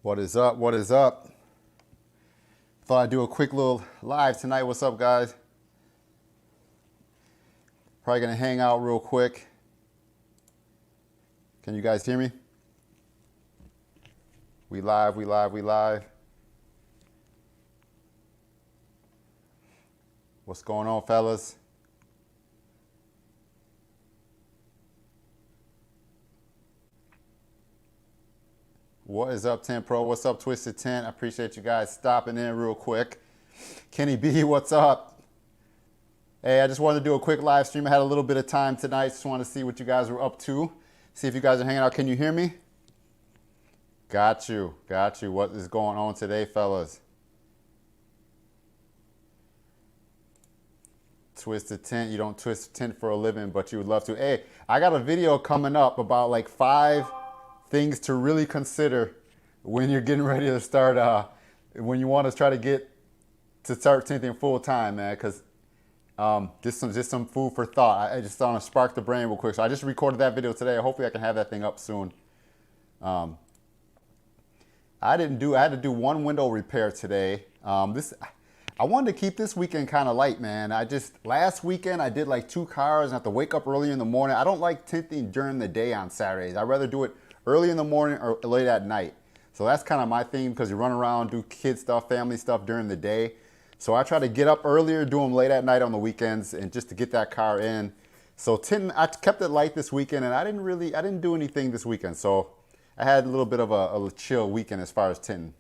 What is up? What is up? Thought I'd do a quick little live tonight. What's up, guys? Probably gonna hang out real quick. Can you guys hear me? We live, we live, we live. What's going on, fellas? What is up, Tint Pro? What's up, Twisted Tint? I appreciate you guys stopping in real quick. Kenny B, what's up? Hey, I just wanted to do a quick live stream. I had a little bit of time tonight. Just wanted to see what you guys were up to. See if you guys are hanging out. Can you hear me? Got you. Got you. What is going on today, fellas? Twisted Tint. You don't twist tint for a living, but you would love to. Hey, I got a video coming up about like 5 things to really consider when you're getting ready to start, when you want to try to start tinting full time, man, because just some food for thought. I just want to spark the brain real quick. So I just recorded that video today. Hopefully I can have that thing up soon. I had to do one window repair today. I wanted to keep this weekend kind of light, man. Last weekend I did like 2 cars and I have to wake up early in the morning. I don't like tinting during the day on Saturdays. I'd rather do it early in the morning or late at night. So that's kind of my theme, because you run around, do kid stuff, family stuff during the day. So I try to get up earlier, do them late at night on the weekends, and just to get that car in. So tinting, I kept it light this weekend, and I didn't do anything this weekend. So I had a little bit of a chill weekend as far as tinting.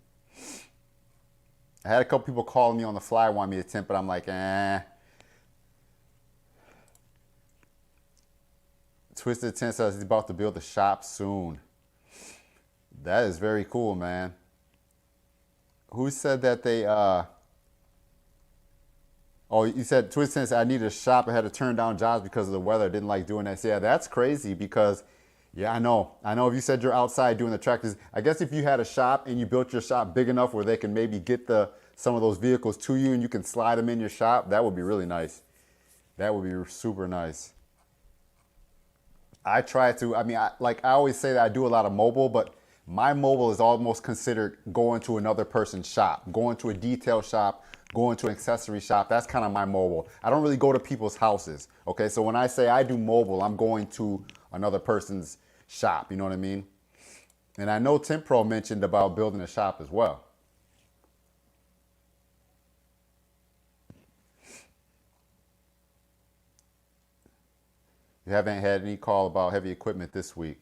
I had a couple people calling me on the fly, want me to tint, but I'm like, eh. Twisted Tint says he's about to build a shop soon. That is very cool, man. Who said that they, oh, you said Twisted Tint said I needed a shop. I had to turn down jobs because of the weather. I didn't like doing that. So yeah, that's crazy because, yeah, I know. If you said you're outside doing the tractors, I guess if you had a shop and you built your shop big enough where they can maybe get some of those vehicles to you and you can slide them in your shop, that would be really nice. That would be super nice. I try to, I always say that I do a lot of mobile, but my mobile is almost considered going to another person's shop, going to a detail shop, going to an accessory shop. That's kind of my mobile. I don't really go to people's houses. Okay, so when I say I do mobile, I'm going to another person's shop. You know what I mean? And I know Tint Pro mentioned about building a shop as well. You haven't had any call about heavy equipment this week.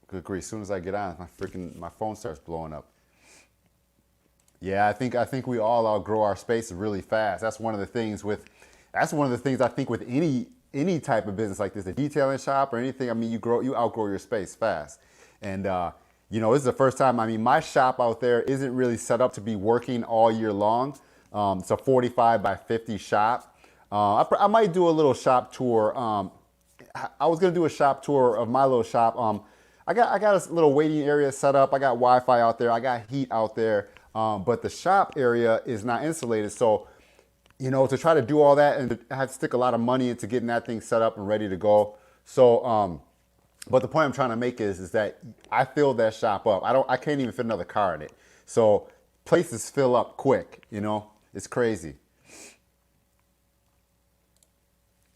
Good grief! As soon as I get on, my phone starts blowing up. Yeah, I think we all outgrow our space really fast. That's one of the things I think with any type of business like this, a detailing shop or anything. You outgrow your space fast. And this is the first time. My shop out there isn't really set up to be working all year long. It's a 45 by 50 shop. I might do a little shop tour. I was gonna do a shop tour of my little shop. I got a little waiting area set up. I got Wi-Fi out there. I got heat out there. But the shop area is not insulated. So, to try to do all that, and I had to stick a lot of money into getting that thing set up and ready to go. So, but the point I'm trying to make is that I filled that shop up. I can't even fit another car in it. So places fill up quick, it's crazy.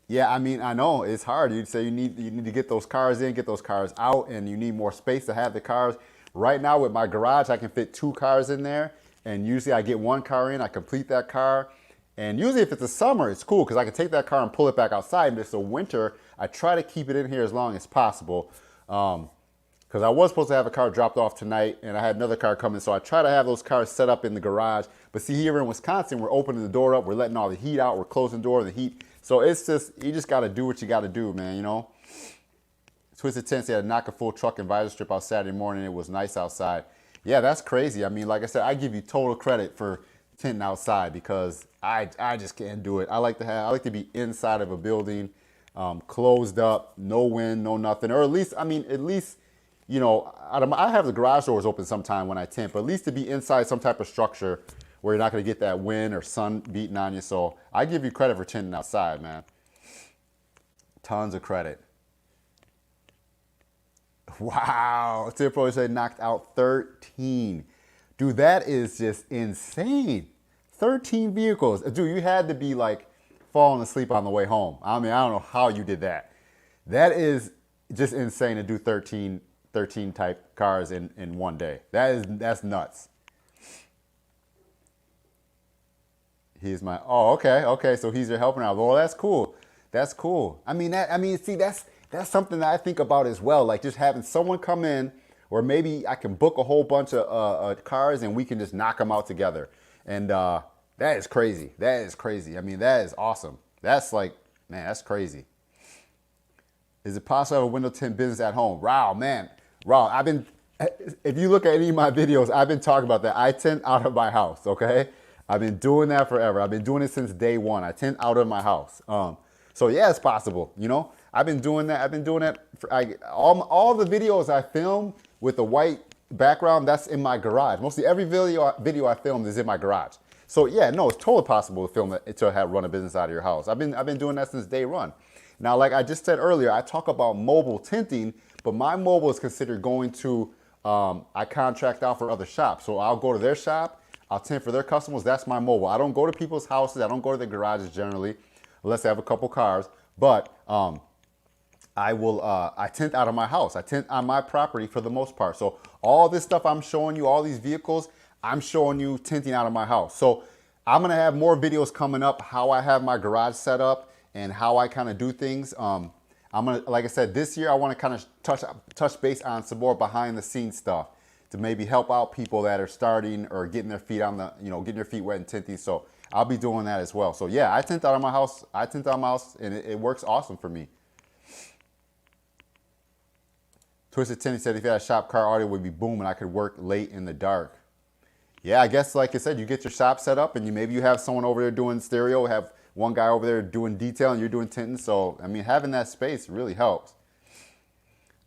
Yeah, I know it's hard. You'd say you need to get those cars in, get those cars out, and you need more space to have the cars. Right now with my garage, I can fit 2 cars in there, and usually I get 1 car in, I complete that car. And usually if it's a summer, it's cool because I can take that car and pull it back outside. And if it's a winter, I try to keep it in here as long as possible. Because I was supposed to have a car dropped off tonight, and I had another car coming, so I try to have those cars set up in the garage. But see, here in Wisconsin, we're opening the door up, we're letting all the heat out, we're closing the door, the heat. So it's just, you just got to do what you got to do, man, Twisted Tint said, knock a full truck and visor strip out Saturday morning. It was nice outside. Yeah, that's crazy. Like I said, I give you total credit for tinting outside because I just can't do it. I like to be inside of a building, closed up, no wind, no nothing, or at least I have the garage doors open sometime when I tint, but at least to be inside some type of structure where you're not going to get that wind or sun beating on you. So I give you credit for tinting outside, man. Tons of credit. Wow. Tint Pro said knocked out 13. Dude, that is just insane. 13 vehicles. Dude, you had to be like falling asleep on the way home. I mean, I don't know how you did that. That is just insane to do 13 type cars in one day. That's nuts. He's my, oh, okay. So he's your helper now. Well, that's cool. That's cool. See, that's something that I think about as well. Like just having someone come in, or maybe I can book a whole bunch of cars and we can just knock them out together. And that is crazy. That is crazy. I mean, that is awesome. That's like, man, that's crazy. Is it possible to have a window tint business at home? Wow, man. Wow, if you look at any of my videos, I've been talking about that. I tint out of my house, okay? I've been doing that forever. I've been doing it since day one. I tint out of my house. So yeah, it's possible, you know? I've been doing that. For, all the videos I film with the white background, that's in my garage. Mostly every video I filmed is in my garage. So yeah, no, it's totally possible to film it, to run a business out of your house. I've been doing that since day one. Now, like I just said earlier, I talk about mobile tinting, but my mobile is considered going to, I contract out for other shops. So I'll go to their shop, I'll tint for their customers. That's my mobile. I don't go to people's houses. I don't go to their garages generally, unless they have a couple cars. But I tint out of my house. I tint on my property for the most part. So all this stuff I'm showing you, all these vehicles, I'm showing you tinting out of my house. So I'm gonna have more videos coming up, how I have my garage set up and how I kind of do things. I'm gonna, like I said, this year I want to kind of touch base on some more behind the scenes stuff to maybe help out people that are starting or getting their feet on the, getting their feet wet in tinting. So I'll be doing that as well. So yeah, I tint out of my house. I tint out of my house and it works awesome for me. Twisted Tinting said if you had a shop car audio would be booming, I could work late in the dark. Yeah, I guess like I said, you get your shop set up and maybe you have someone over there doing stereo, have one guy over there doing detail and you're doing tinting. So, I mean, having that space really helps.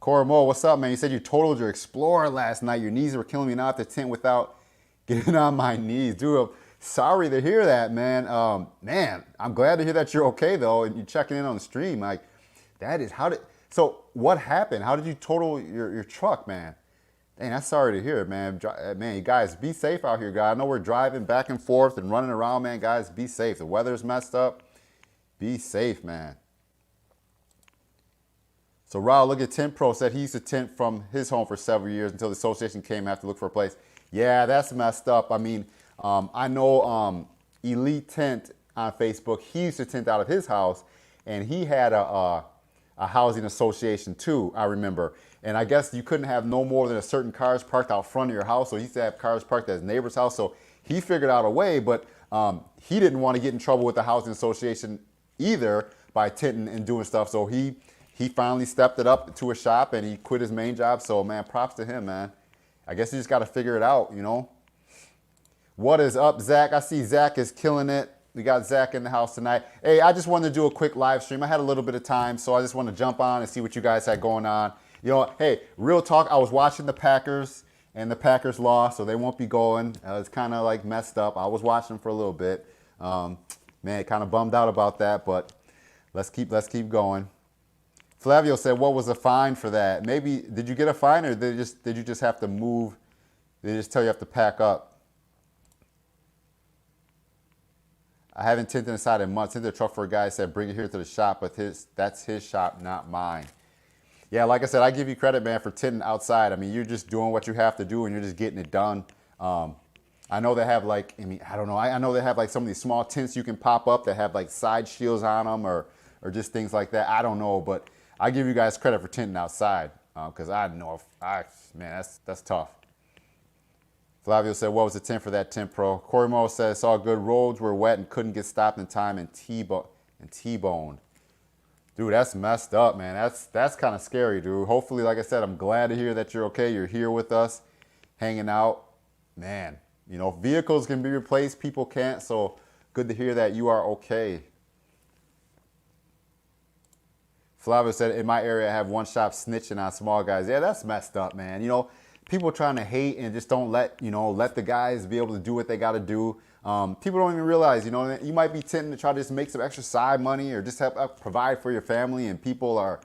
Cora Mo, what's up, man? You said you totaled your Explorer last night. Your knees were killing me not to tint without getting on my knees. Dude, sorry to hear that, man. Man, I'm glad to hear that you're okay, though, and you're checking in on the stream. Like, so what happened? How did you total your truck, man? Dang, that's sorry to hear, man. Man, you guys, be safe out here, guys. I know we're driving back and forth and running around, man. Guys, be safe. The weather's messed up. Be safe, man. So, Raul, look at Tint Pro, said he used to tint from his home for several years until the association came and had to look for a place. Yeah, that's messed up. I mean, I know Elite Tint on Facebook, he used to tint out of his house, and he had a housing association too, I remember. And I guess you couldn't have no more than a certain cars parked out front of your house. So he used to have cars parked at his neighbor's house. So he figured out a way, but he didn't want to get in trouble with the housing association either by tinting and doing stuff. So he finally stepped it up to a shop and he quit his main job. So man, props to him, man. I guess you just got to figure it out, you know. What is up, Zach? I see Zach is killing it. We got Zach in the house tonight. Hey, I just wanted to do a quick live stream. I had a little bit of time, so I just want to jump on and see what you guys had going on. You know, hey, real talk, I was watching the Packers, and the Packers lost, so they won't be going. It's kind of like messed up. I was watching them for a little bit. Man, kind of bummed out about that, but let's keep going. Flavio said, what was the fine for that? Maybe, did you get a fine, or did you just have to move? Did they just tell you have to pack up? I haven't tinted inside in months. Tinted a truck for a guy, said bring it here to the shop, but that's his shop, not mine. Yeah, like I said, I give you credit, man, for tinting outside. I mean, you're just doing what you have to do and you're just getting it done. I know they have like, I don't know. I know they have like some of these small tints you can pop up that have like side shields on them or just things like that. I don't know, but I give you guys credit for tinting outside because I know, man, that's tough. Flavio said, what was the tint for that Tint Pro? Corey Mo said, it's all good. Roads were wet and couldn't get stopped in time and T-boned. Dude, that's messed up, man. That's kind of scary, dude. Hopefully, like I said, I'm glad to hear that you're okay. You're here with us, hanging out. Man, you know, vehicles can be replaced. People can't. So good to hear that you are okay. Flavio said, in my area, I have one shop snitching on small guys. Yeah, that's messed up, man. You know, people trying to hate and just don't let the guys be able to do what they got to do. People don't even realize, you know, you might be tinting to try to just make some extra side money or just help provide for your family, and people are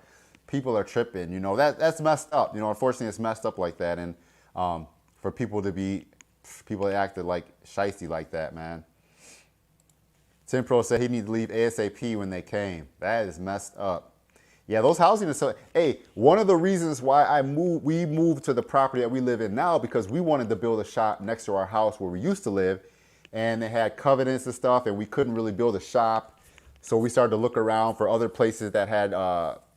people are tripping. You know, that's messed up. You know, unfortunately, it's messed up like that. And for people that acted like shiesty like that, man. Tim Pro said he needed to leave ASAP when they came. That is messed up. Yeah, those housing is so. Hey, one of the reasons why we moved to the property that we live in now, because we wanted to build a shop next to our house where we used to live, and they had covenants and stuff, and we couldn't really build a shop. So we started to look around for other places that had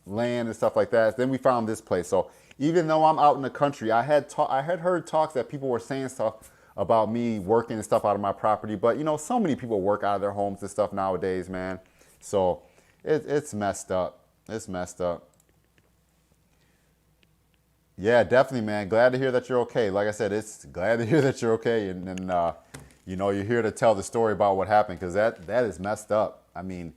land and stuff like that. Then we found this place. So even though I'm out in the country, I had heard talks that people were saying stuff about me working and stuff out of my property. But you know, so many people work out of their homes and stuff nowadays, man. So it's messed up. It's messed up. Yeah, definitely, man. Glad to hear that you're okay. Like I said, it's glad to hear that you're okay, and you know, you're here to tell the story about what happened, because that is messed up. I mean,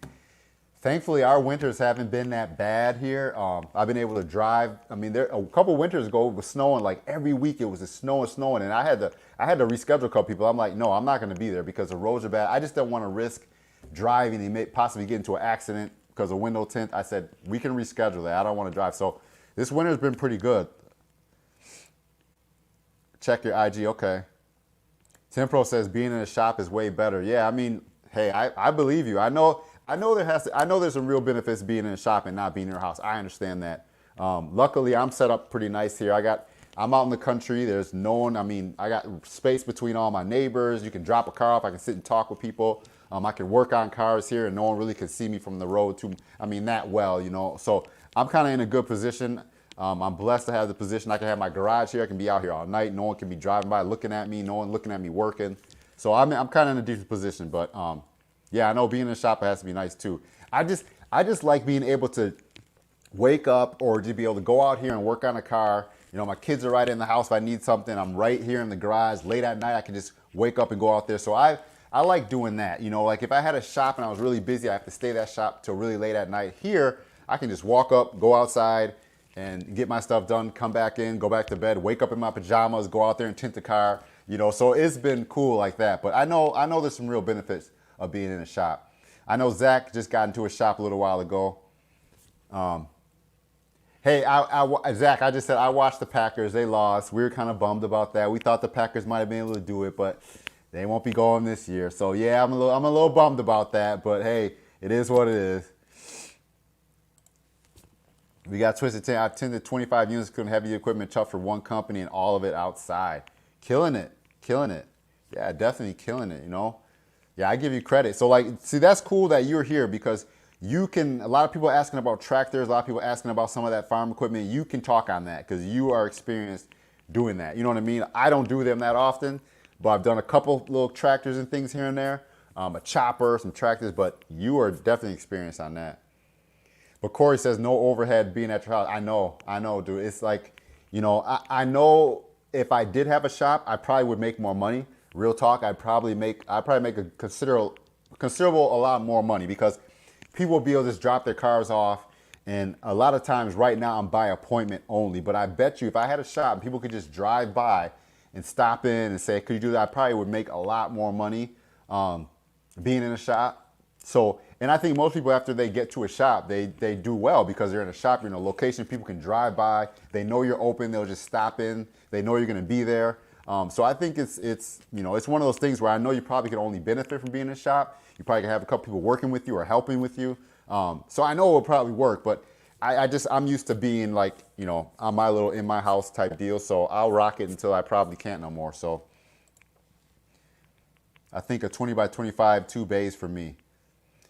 thankfully our winters haven't been that bad here. I've been able to drive. I mean, a couple winters ago it was snowing like every week. It was just snowing, and I had to reschedule a couple people. I'm like, no, I'm not going to be there because the roads are bad. I just don't want to risk driving and possibly get into an accident because of window tint. I said, we can reschedule that. I don't want to drive. So this winter's been pretty good. Check your IG. Okay. Tim Pro says being in a shop is way better. Yeah, I mean, hey, I believe you. I know there's some real benefits being in a shop and not being in your house. I understand that. Luckily, I'm set up pretty nice here. I'm out in the country. There's no one. I mean, I got space between all my neighbors. You can drop a car off. I can sit and talk with people. I can work on cars here, and no one really can see me from the road that well, you know. So I'm kind of in a good position. I'm blessed to have the position. I can have my garage here. I can be out here all night. No one can be driving by looking at me. No one looking at me working. So I'm kind of in a decent position. But yeah, I know being in a shop has to be nice too. I just like being able to wake up or to be able to go out here and work on a car. You know, my kids are right in the house. If I need something, I'm right here in the garage. Late at night, I can just wake up and go out there. So I like doing that. You know, like if I had a shop and I was really busy, I have to stay at that shop till really late at night. Here, I can just walk up, go outside, and get my stuff done, come back in, go back to bed, wake up in my pajamas, go out there and tint the car. You know, so it's been cool like that. But I know there's some real benefits of being in a shop. I know Zach just got into a shop a little while ago. Hey, Zach, I just said I watched the Packers. They lost. We were kind of bummed about that. We thought the Packers might have been able to do it, but they won't be going this year. So yeah, I'm a little bummed about that. But hey, it is what it is. We got Twisted Tint. I've tinted 25 units, couldn't heavy equipment tough for one company and all of it outside. Killing it. Yeah, definitely killing it, you know. Yeah, I give you credit. So like, see, that's cool that you're here because you can, a lot of people asking about tractors, a lot of people asking about some of that farm equipment. You can talk on that because you are experienced doing that. You know what I mean? I don't do them that often, but I've done a couple little tractors and things here and there, a chopper, some tractors, but you are definitely experienced on that. But Corey says no overhead being at your house. I know, dude. It's like, you know, I know if I did have a shop, I probably would make more money. Real talk, I'd probably make a considerable a lot more money because people will be able to just drop their cars off. And a lot of times right now I'm by appointment only. But I bet you if I had a shop and people could just drive by and stop in and say, could you do that? I probably would make a lot more money being in a shop. So, and I think most people after they get to a shop, they do well because they're in a shop, you're in a location, people can drive by, they know you're open, they'll just stop in, they know you're gonna be there. So I think it's you know, it's one of those things where I know you probably can only benefit from being in a shop. You probably can have a couple people working with you or helping with you. So I know it will probably work, but I'm used to being like, you know, on my little in my house type deal. So I'll rock it until I probably can't no more. So I think a 20 by 25, 2 bays for me.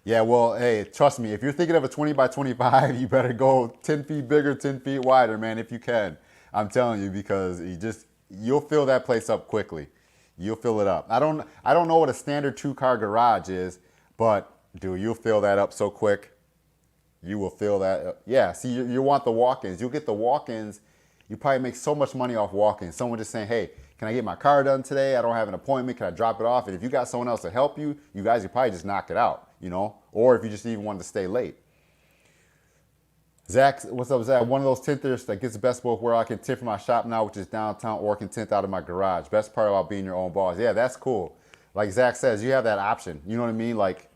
Yeah, well, hey, trust me, if you're thinking of a 20 by 25, you better go 10 feet bigger, 10 feet wider, man, if you can. I'm telling you, because you'll fill that place up quickly. You'll fill it up. I don't know what a standard 2-car garage is, but dude, you'll fill that up so quick. You will fill that up. Yeah, see, you want the walk-ins. You'll get the walk-ins. You probably make so much money off walk-ins. Someone just saying, hey, can I get my car done today? I don't have an appointment. Can I drop it off? And if you got someone else to help you, you guys could probably just knock it out, you know? Or if you just even wanted to stay late. Zach, what's up, Zach? One of those tinters that gets the best both where I can tint from my shop now, which is downtown, or can tint out of my garage. Best part about being your own boss. Yeah, that's cool. Like Zach says, you have that option. You know what I mean? Like,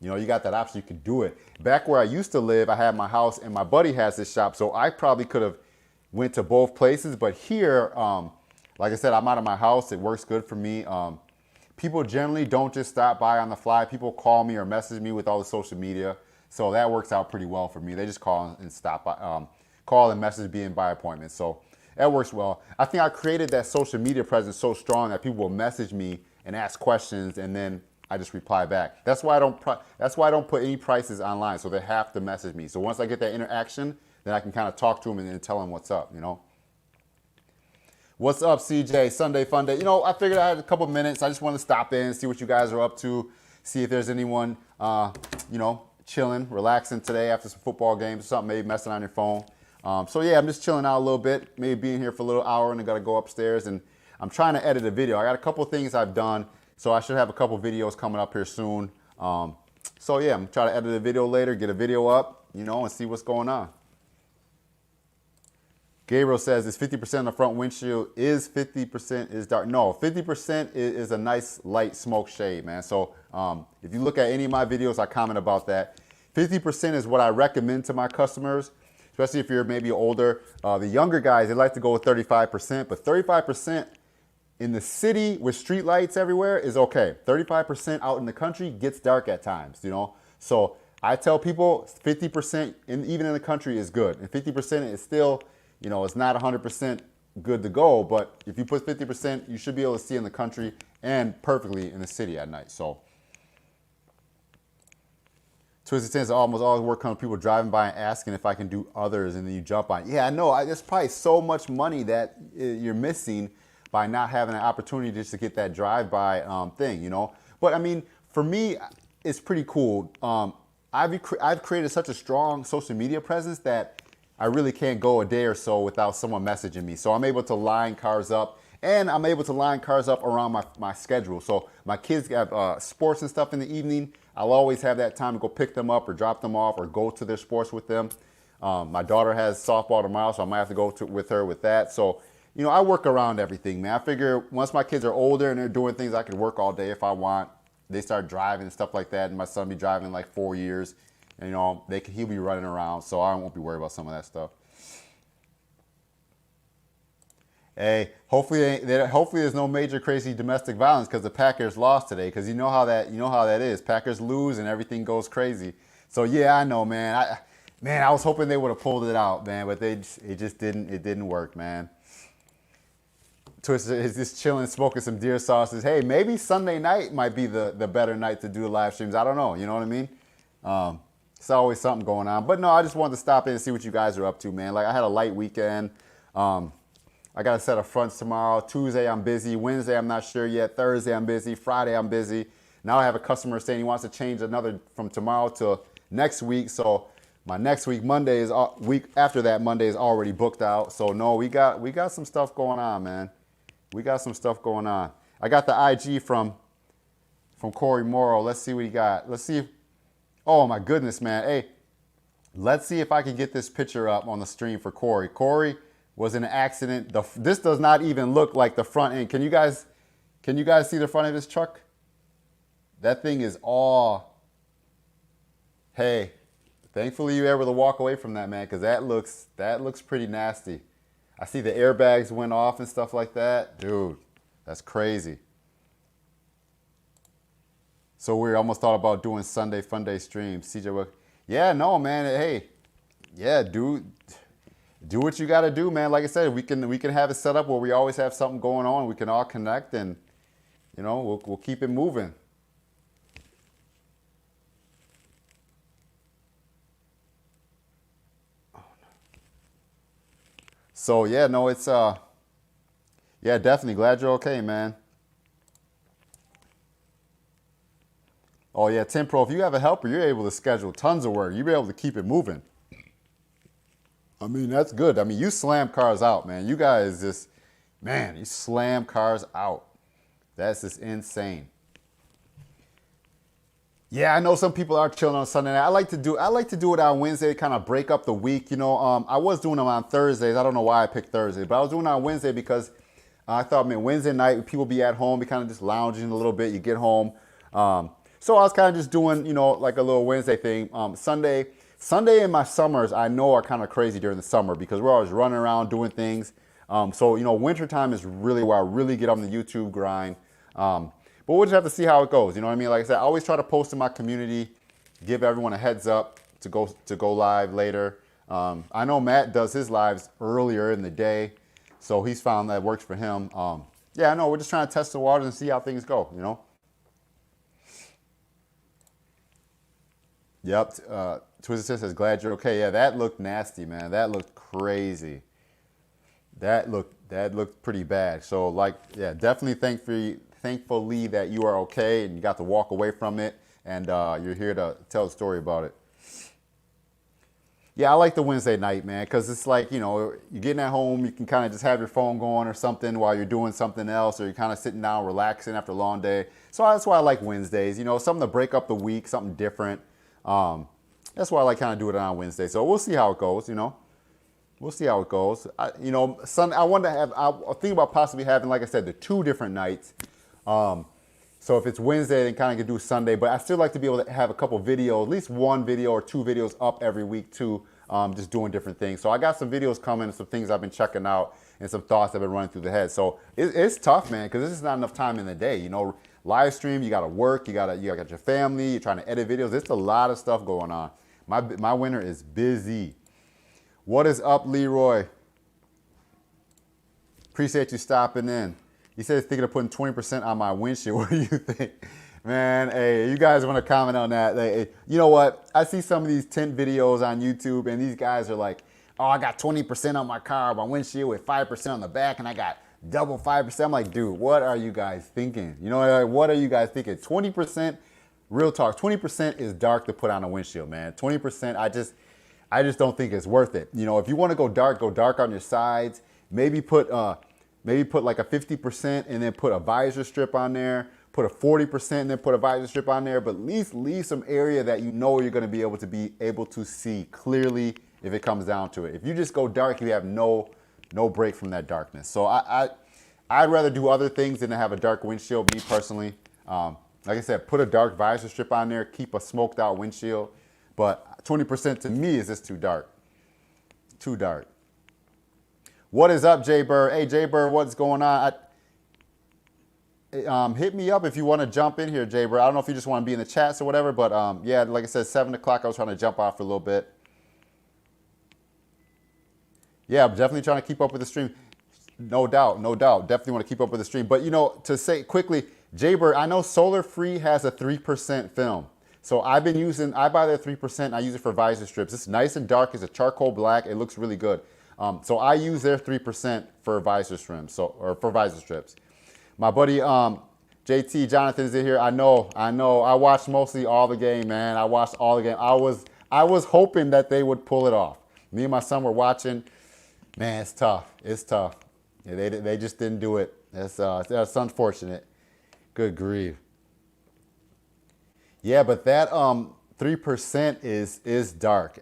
You know, you got that option, you can do it. Back where I used to live, I had my house and my buddy has this shop, so I probably could have went to both places, but here, like I said, I'm out of my house, it works good for me. People generally don't just stop by on the fly. People call me or message me with all the social media, so that works out pretty well for me. They just call and stop by, call and message me and by appointment, so that works well. I think I created that social media presence so strong that people will message me and ask questions, and then I just reply back. That's why I don't put any prices online, so they have to message me. So once I get that interaction, then I can kind of talk to them and then tell them what's up, you know. What's up, CJ? Sunday fun day. You know, I figured I had a couple minutes. I just want to stop in, see what you guys are up to, see if there's anyone, you know, chilling, relaxing today after some football games or something, maybe messing on your phone. So yeah, I'm just chilling out a little bit, maybe being here for a little hour, and I got to go upstairs, and I'm trying to edit a video. I got a couple things I've done, so I should have a couple videos coming up here soon. So yeah, I'm trying to edit a video later, get a video up, you know, and see what's going on. Gabriel says, is 50% on the front windshield, is 50% is dark? No, 50% is a nice light smoke shade, man. So if you look at any of my videos, I comment about that. 50% is what I recommend to my customers, especially if you're maybe older. The younger guys, they like to go with 35%, but 35% in the city with street lights everywhere is okay. 35% out in the country gets dark at times, you know? So I tell people 50% even in the country is good, and 50% is still, you know, it's not 100% good to go, but if you put 50%, you should be able to see in the country and perfectly in the city at night. So Twisted Tins almost always work on people driving by and asking if I can do others, and then you jump on. Yeah, I know. There's probably so much money that you're missing by not having an opportunity just to get that drive-by thing, you know. But I mean, for me, it's pretty cool. I've created such a strong social media presence that I really can't go a day or so without someone messaging me. So I'm able to line cars up, and I'm able to line cars up around my schedule. So my kids have sports and stuff in the evening. I'll always have that time to go pick them up or drop them off or go to their sports with them. My daughter has softball tomorrow, so I might have to go with her with that. So, you know, I work around everything, man. I figure once my kids are older and they're doing things, I can work all day if I want. They start driving and stuff like that, and my son be driving like 4 years. And, you know, he'll be running around, so I won't be worried about some of that stuff. Hey, hopefully there's no major crazy domestic violence because the Packers lost today. Because you know how that is. Packers lose and everything goes crazy. So yeah, I know, man. I was hoping they would have pulled it out, man, but it just didn't. It didn't work, man. Twister is just chilling, smoking some deer sauces. Hey, maybe Sunday night might be the better night to do the live streams. I don't know. You know what I mean? It's always something going on. But no, I just wanted to stop in and see what you guys are up to, man. Like, I had a light weekend. I got a set of fronts tomorrow. Tuesday, I'm busy. Wednesday, I'm not sure yet. Thursday, I'm busy. Friday, I'm busy. Now I have a customer saying he wants to change another from tomorrow to next week. So my next week, week after that, Monday is already booked out. So no, we got some stuff going on, man. We got some stuff going on. I got the IG from Corey Morrow. Let's see what he got. Let's see if, oh my goodness, man. Hey, let's see if I can get this picture up on the stream for Corey. Corey was in an accident. This does not even look like the front end. Can you guys see the front of this truck? That thing is all, hey, thankfully you were able to walk away from that, man, because that looks pretty nasty. I see the airbags went off and stuff like that. Dude, that's crazy. So we almost thought about doing Sunday Fun Day streams. CJ, yeah, no, man. Hey, yeah, dude, do what you got to do, man. Like I said, we can have it set up where we always have something going on. We can all connect, and you know, we'll keep it moving. So yeah, no, it's yeah, definitely glad you're okay, man. Oh yeah, Tim Pro, if you have a helper, you're able to schedule tons of work. You'll be able to keep it moving. I mean, that's good. I mean, you slam cars out, man. You guys just, man, you slam cars out. That's just insane. Yeah, I know some people are chilling on Sunday night. I like to do it on Wednesday to kind of break up the week. You know, I was doing them on Thursdays. I don't know why I picked Thursday, but I was doing it on Wednesday because I thought, man, Wednesday night people be at home, be kind of just lounging a little bit. You get home. So I was kind of just doing, you know, like a little Wednesday thing. Sunday in my summers, I know are kind of crazy during the summer because we're always running around doing things. So, you know, wintertime is really where I really get on the YouTube grind. But we'll just have to see how it goes. You know what I mean? Like I said, I always try to post in my community, give everyone a heads up to go live later. I know Matt does his lives earlier in the day, so he's found that works for him. Yeah, I know. We're just trying to test the waters and see how things go, you know? Yep. Twisted says, glad you're okay. Yeah, that looked nasty, man. That looked crazy. That looked pretty bad. So, like, yeah, definitely thankfully that you are okay and you got to walk away from it, and you're here to tell a story about it. Yeah, I like the Wednesday night, man, because it's like, you know, you're getting at home, you can kind of just have your phone going or something while you're doing something else, or you're kind of sitting down, relaxing after a long day. So that's why I like Wednesdays, you know, something to break up the week, something different. That's why I like kind of do it on Wednesday. So we'll see how it goes, you know. We'll see how it goes. I want to have, I'll think about possibly having, like I said, the 2 different nights. So if it's Wednesday, then kind of can do Sunday. But I still like to be able to have a couple videos, at least 1 video or 2 videos up every week too, just doing different things. So I got some videos coming and some things I've been checking out and some thoughts that have been running through the head. So it's tough, man, because this is not enough time in the day. You know, live stream, you got to work, you got your family, you're trying to edit videos. It's a lot of stuff going on. My winter is busy. What is up, Leroy? Appreciate you stopping in. He said he's thinking of putting 20% on my windshield. What do you think? Man, hey, you guys want to comment on that? Hey, you know what? I see some of these tint videos on YouTube, and these guys are like, oh, I got 20% on my car, my windshield with 5% on the back, and I got double 5%. I'm like, dude, what are you guys thinking? You know, like, what are you guys thinking? 20%, real talk, 20% is dark to put on a windshield, man. 20%, I just don't think it's worth it. You know, if you want to go dark on your sides. Maybe put like a 50% and then put a visor strip on there. Put a 40% and then put a visor strip on there. But at least leave some area that you know you're going to be able to see clearly if it comes down to it. If you just go dark, you have no break from that darkness. So I'd rather do other things than to have a dark windshield, me personally. Like I said, put a dark visor strip on there. Keep a smoked out windshield. But 20% to me is just too dark. Too dark. What is up, Jay Bird? Hey, Jay Bird, what's going on? Hit me up if you want to jump in here, Jay Bird. I don't know if you just want to be in the chats or whatever, but yeah, like I said, 7 o'clock, I was trying to jump off for a little bit. Yeah, I'm definitely trying to keep up with the stream. No doubt. Definitely want to keep up with the stream. But, you know, to say quickly, Jay Bird, I know Solar Free has a 3% film. So I buy their 3%, and I use it for visor strips. It's nice and dark. It's a charcoal black. It looks really good. So I use their 3% for visor strips. For visor strips. My buddy JT Jonathan is in here. I know. I watched mostly all the game, man. I watched all the game. I was hoping that they would pull it off. Me and my son were watching. Man, it's tough. Yeah, they just didn't do it. That's unfortunate. Good grief. Yeah, but that 3% is dark.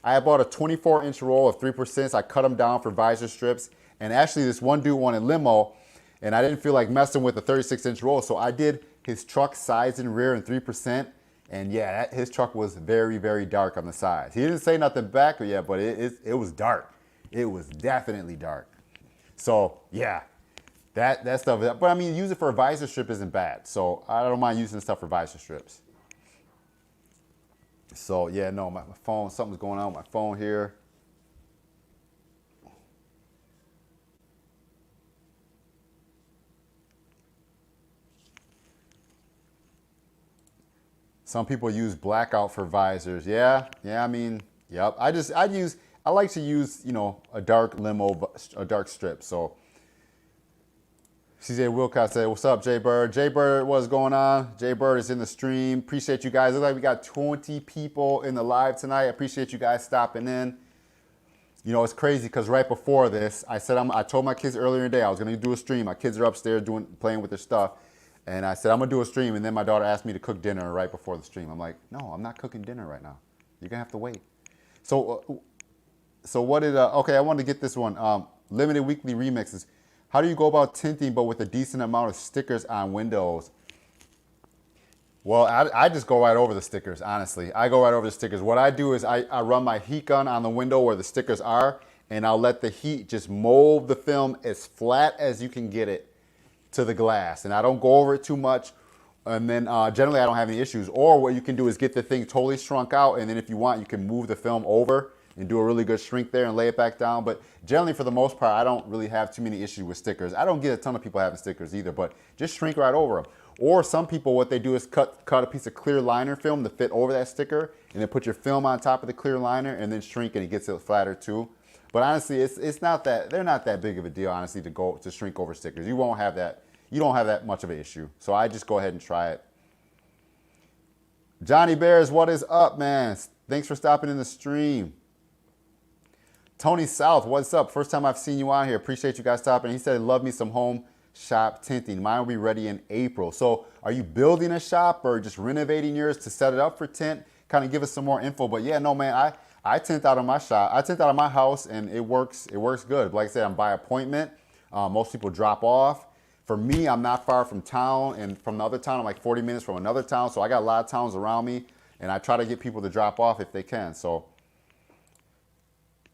I bought a 24-inch roll of 3%. So I cut them down for visor strips. And actually, this one dude wanted limo, and I didn't feel like messing with a 36-inch roll. So I did his truck sides and rear in 3%. And yeah, his truck was very, very dark on the sides. He didn't say nothing back yet, but it was dark. It was definitely dark. So yeah, that stuff. But I mean, use it for a visor strip isn't bad. So I don't mind using stuff for visor strips. So yeah, no, my phone, something's going on with my phone here. Some people use blackout for visors. Yeah, I mean, yep. I like to use, you know, a dark limo, a dark strip. So CJ Wilcox said, what's up, Jay Bird? Jay Bird, what's going on? Jay Bird is in the stream. Appreciate you guys. Looks like we got 20 people in the live tonight. I appreciate you guys stopping in. You know, it's crazy because right before this, I told my kids earlier in the day I was going to do a stream. My kids are upstairs playing with their stuff. And I said, I'm going to do a stream. And then my daughter asked me to cook dinner right before the stream. I'm like, no, I'm not cooking dinner right now. You're going to have to wait. So what did, okay, I wanted to get this one. Limited weekly remixes. How do you go about tinting but with a decent amount of stickers on windows? Well, I just go right over the stickers, honestly. I go right over the stickers. What I do is I run my heat gun on the window where the stickers are, and I'll let the heat just mold the film as flat as you can get it to the glass. And I don't go over it too much. And then generally I don't have any issues. Or what you can do is get the thing totally shrunk out, and then if you want, you can move the film over and do a really good shrink there and lay it back down. But generally, for the most part, I don't really have too many issues with stickers. I don't get a ton of people having stickers either, but just shrink right over them. Or some people, what they do is cut a piece of clear liner film to fit over that sticker, and then put your film on top of the clear liner, and then shrink, and it gets it flatter too. But honestly, it's not that, they're not that big of a deal, honestly, to shrink over stickers. You won't have that. You don't have that much of an issue. So I just go ahead and try it. Johnny Bears, what is up, man? Thanks for stopping in the stream. Tony South, what's up? First time I've seen you on here. Appreciate you guys stopping. He said, love me some home shop tinting. Mine will be ready in April. So are you building a shop or just renovating yours to set it up for tint? Kind of give us some more info. But yeah, no, man, I tint out of my shop. I tint out of my house, and it works good. Like I said, I'm by appointment. Most people drop off. For me, I'm not far from town, and from the other town, I'm like 40 minutes from another town. So I got a lot of towns around me, and I try to get people to drop off if they can. So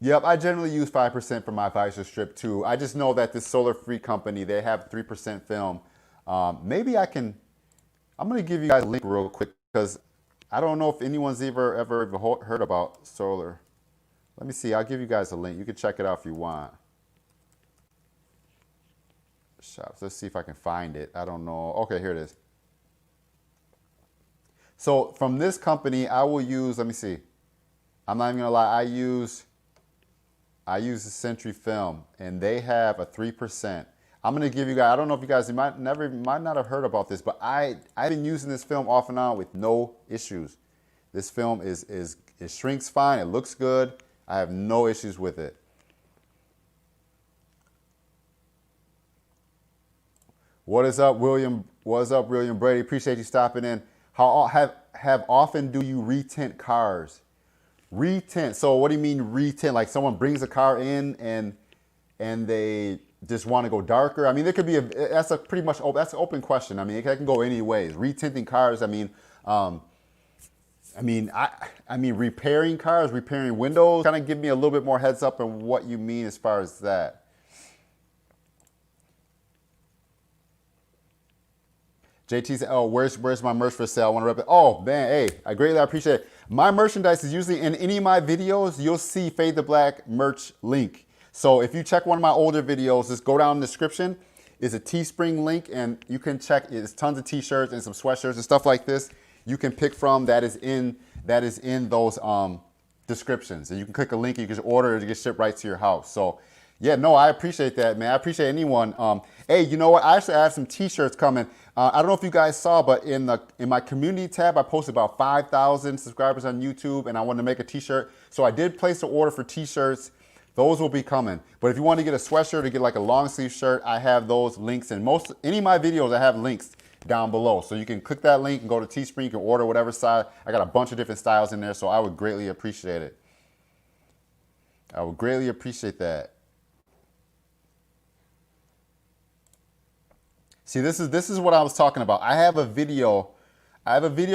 yep, I generally use 5% for my visor strip too. I just know that this Solar Free company, they have 3% film. Maybe I'm gonna give you guys a link real quick, because I don't know if anyone's ever heard about Solar. Let me see, I'll give you guys a link. You can check it out if you want. Shops, let's see if I can find it. I don't know. Okay, here it is. So from this company, I will use, let me see. I'm not even gonna lie, I use the Century Film, and they have a 3%. I'm gonna give you guys, I don't know if you guys, you might not have heard about this, but I've been using this film off and on with no issues. This film it shrinks fine, it looks good. I have no issues with it. What is up, William? What's up, William Brady? Appreciate you stopping in. How have often do you retint cars? Retint. So what do you mean retint? Like someone brings a car in and they just want to go darker? I mean, there could be that's a pretty much that's an open question. I mean, it can go any ways. Retinting cars. I mean, repairing cars, repairing windows. Kind of give me a little bit more heads up on what you mean as far as that. JT said, oh, where's my merch for sale? I want to rep it. Oh, man, hey, I greatly appreciate it. My merchandise is usually in any of my videos. You'll see Fade to Black merch link. So if you check one of my older videos, just go down in the description. It's a Teespring link, and you can check. It's tons of t-shirts and some sweatshirts and stuff like this. You can pick from that is in those descriptions. And you can click a link, and you can just order it to get shipped right to your house. So yeah, no, I appreciate that, man. I appreciate anyone. Hey, you know what? I actually have some t-shirts coming. I don't know if you guys saw, but in my community tab, I posted about 5,000 subscribers on YouTube, and I wanted to make a t-shirt. So I did place an order for t-shirts. Those will be coming. But if you want to get a sweatshirt or get like a long sleeve shirt, I have those links in any of my videos. I have links down below. So you can click that link and go to Teespring. You can order whatever size. I got a bunch of different styles in there, so I would greatly appreciate it. I would greatly appreciate that. See, this is what I was talking about. I have a video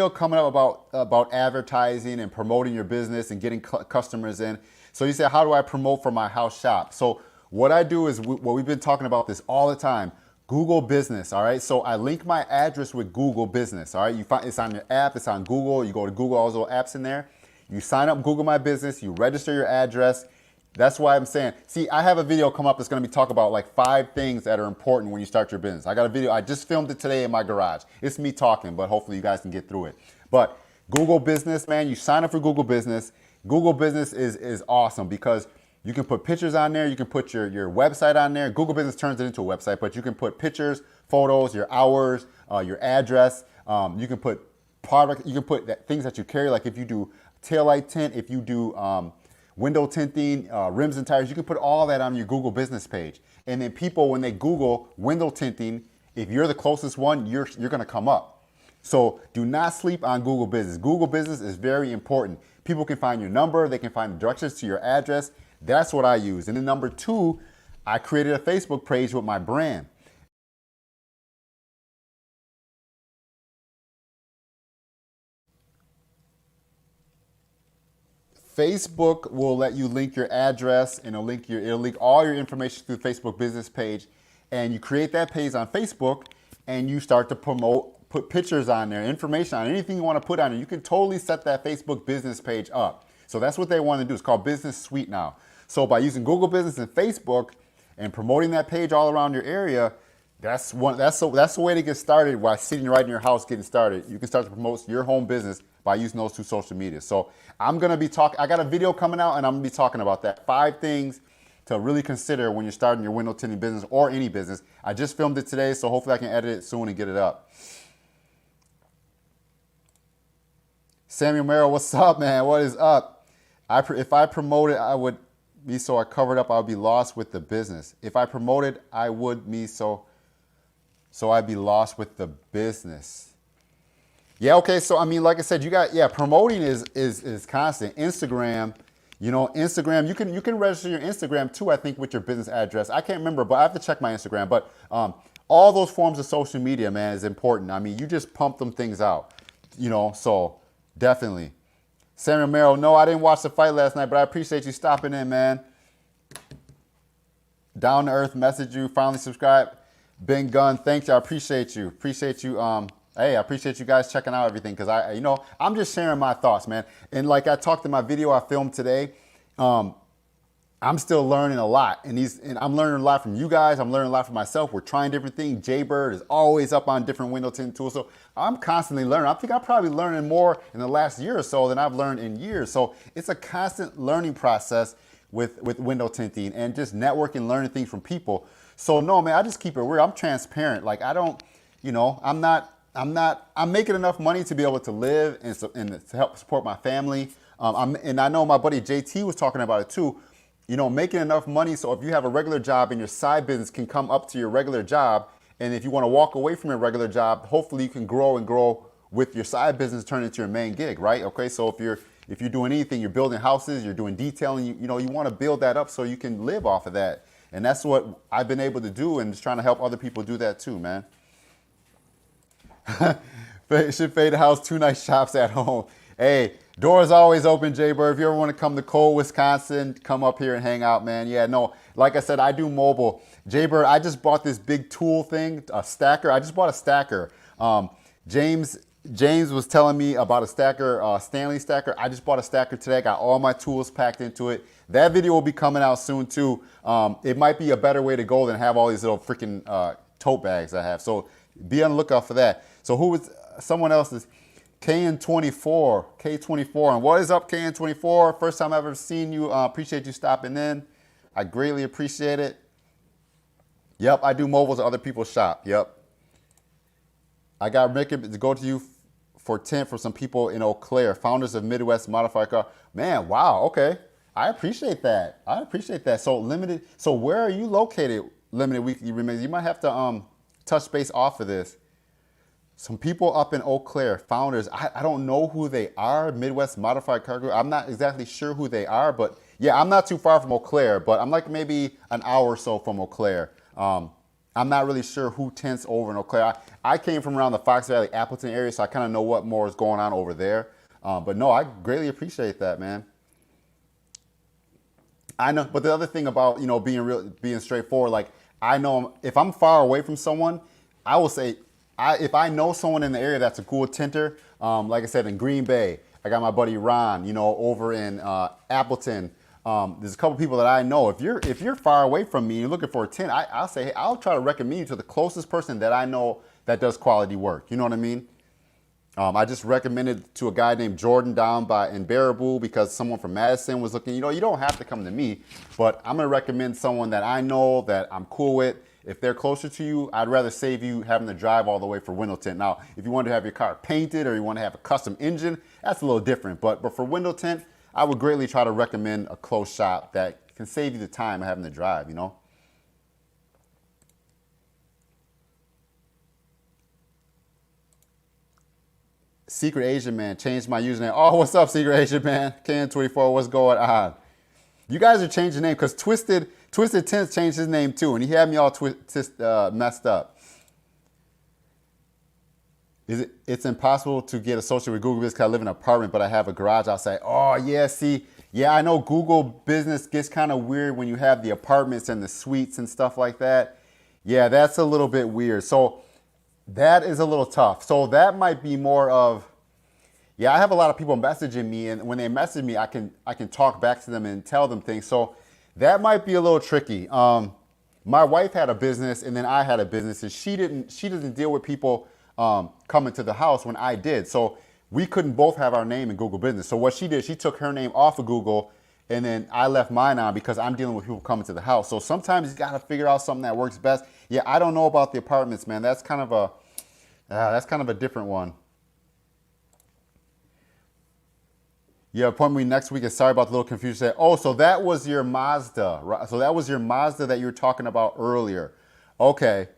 coming up about advertising and promoting your business and getting customers in. So you say, how do I promote for my house shop? So what I do is what we've been talking about this all the time. Google Business, all right? So I link my address with Google Business, all right? You find it's on your app, it's on Google. You go to Google, all those little apps in there. You sign up Google My Business, you register your address. That's why I'm saying, see, I have a video come up that's gonna be talk about like 5 things that are important when you start your business. I got a video, I just filmed it today in my garage. It's me talking, but hopefully you guys can get through it. But Google Business, man, you sign up for Google Business. Google Business is awesome because you can put pictures on there, you can put your website on there. Google Business turns it into a website, but you can put pictures, photos, your hours, your address. You can put product, you can put things that you carry, like if you do taillight tint, if you do window tinting, rims and tires, you can put all that on your Google Business page. And then people, when they Google window tinting, if you're the closest one, you're gonna come up. So do not sleep on Google Business. Google Business is very important. People can find your number, they can find the directions to your address. That's what I use. And then number 2, I created a Facebook page with my brand. Facebook will let you link your address, and it'll link all your information through the Facebook business page. And you create that page on Facebook, and you start to put pictures on there, information on anything you want to put on there. You can totally set that Facebook business page up. So that's what they want to do. It's called Business Suite now. So by using Google Business and Facebook and promoting that page all around your area, that's the way to get started while sitting right in your house getting started. You can start to promote your home business by using those two social media. So I'm going to be I got a video coming out, and I'm going to be talking about that. 5 things to really consider when you're starting your window tinting business or any business. I just filmed it today, so hopefully I can edit it soon and get it up. Samuel Merrill, what's up, man? What is up? If I promoted, I would be so I covered up, I would be lost with the business. If I promoted, I would be so I'd be lost with the business. Yeah, okay. So I mean, like I said, promoting is constant. Instagram, Instagram, you can register your Instagram too, I think, with your business address. I can't remember, but I have to check my Instagram. But all those forms of social media, man, is important. I mean, you just pump them things out, so definitely. Samuel Merrill, no, I didn't watch the fight last night, but I appreciate you stopping in, man. Down to Earth, message you, finally subscribe. Ben Gunn, thanks you. I appreciate you. Hey, I appreciate you guys checking out everything, because I'm just sharing my thoughts, man. And like I talked in my video I filmed today, I'm still learning a lot, and I'm learning a lot from you guys. I'm learning a lot from myself. We're trying different things. Jaybird is always up on different window tinting tools, so I'm constantly learning. I think I'm probably learning more in the last year or so than I've learned in years. So it's a constant learning process with window tinting and just networking, learning things from people. So no, man, I just keep it real. I'm transparent. Like I don't, I'm making enough money to be able to live and to help support my family. And I know my buddy JT was talking about it too. Making enough money so if you have a regular job and your side business can come up to your regular job, and if you want to walk away from your regular job, hopefully you can grow with your side business, turn into your main gig, right? Okay, so if you're doing anything, you're building houses, you're doing detailing, you want to build that up so you can live off of that. And that's what I've been able to do, and just trying to help other people do that too, man. Should fade the house, 2 nice shops at home. Hey, doors always open, Jaybird. If you ever want to come to Cole, Wisconsin, come up here and hang out, man. Yeah, no, like I said, I do mobile. Jaybird, I just bought this big tool thing, a stacker. I just bought a stacker. James was telling me about a stacker, Stanley stacker. I just bought a stacker today. I got all my tools packed into it. That video will be coming out soon too. It might be a better way to go than have all these little freaking tote bags I have. So be on the lookout for that. So someone else's K24, and what is up, KN24? First time I've ever seen you. Appreciate you stopping in. I greatly appreciate it. Yep, I do mobiles at other people's shop. Yep. I got Rick to go to you for tint for some people in Eau Claire, founders of Midwest Modified Car. Man, wow, okay. I appreciate that. So limited. So where are you located, Limited Weekly Remains? You might have to touch base off of this. Some people up in Eau Claire, founders, I don't know who they are, Midwest Modified Car Group. I'm not exactly sure who they are, but yeah, I'm not too far from Eau Claire, but I'm like maybe an hour or so from Eau Claire. I'm not really sure who tints over in Eau Claire. I came from around the Fox Valley, Appleton area, so I kind of know what more is going on over there. But no, I greatly appreciate that, man. I know, but the other thing about, being straightforward, like I know if I'm far away from someone, I will say, if I know someone in the area that's a cool tinter, like I said, in Green Bay, I got my buddy Ron, over in Appleton. There's a couple people that I know. If you're far away from me, you're looking for a tint, I'll say, hey, I'll try to recommend you to the closest person that I know that does quality work. You know what I mean? I just recommended to a guy named Jordan down in Baraboo because someone from Madison was looking. You don't have to come to me, but I'm gonna recommend someone that I know that I'm cool with. If they're closer to you, I'd rather save you having to drive all the way for window tint. Now, if you want to have your car painted or you want to have a custom engine, that's a little different. But for window tint, I would greatly try to recommend a close shop that can save you the time of having to drive, Secret Asian Man changed my username. Oh, what's up, Secret Asian Man? KN24, what's going on? You guys are changing name because Twisted Tints changed his name too, and he had me all messed up. It's impossible to get associated with Google Business because I live in an apartment, but I have a garage outside. Oh yeah, see, Yeah, I know Google Business gets kind of weird when you have the apartments and the suites and stuff like that. Yeah, that's a little bit weird. So that is a little tough. So that might be more of, yeah, I have a lot of people messaging me, and when they message me, I can talk back to them and tell them things. So that might be a little tricky. My wife had a business, and then I had a business, and she doesn't deal with people coming to the house when I did. So we couldn't both have our name in Google Business. So what she did, she took her name off of Google, and then I left mine on because I'm dealing with people coming to the house. So sometimes you got to figure out something that works best. Yeah, I don't know about the apartments, man. That's kind of a different one. Yeah, appointment me next week. And sorry about the little confusion. Oh, so that was your Mazda, right? So that was your Mazda that you were talking about earlier. Okay,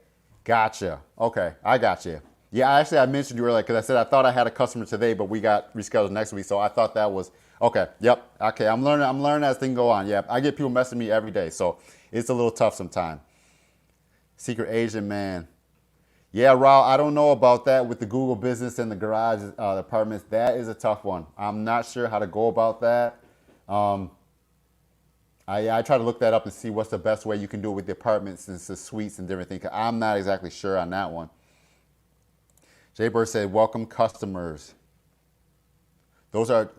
gotcha. Okay, I got you. Yeah, actually, I mentioned you earlier because I said I thought I had a customer today, but we got rescheduled next week. So I thought that was okay. Yep. Okay, I'm learning as things go on. Yeah, I get people messaging me every day, so it's a little tough sometimes. Secret Asian man. Yeah, Raul, I don't know about that with the Google Business and the garage apartments. That is a tough one. I'm not sure how to go about that. Um, I try to look that up and see what's the best way you can do it with the apartments and the suites and different things. I'm not exactly sure on that one. Jay Bird said, welcome customers. Those are,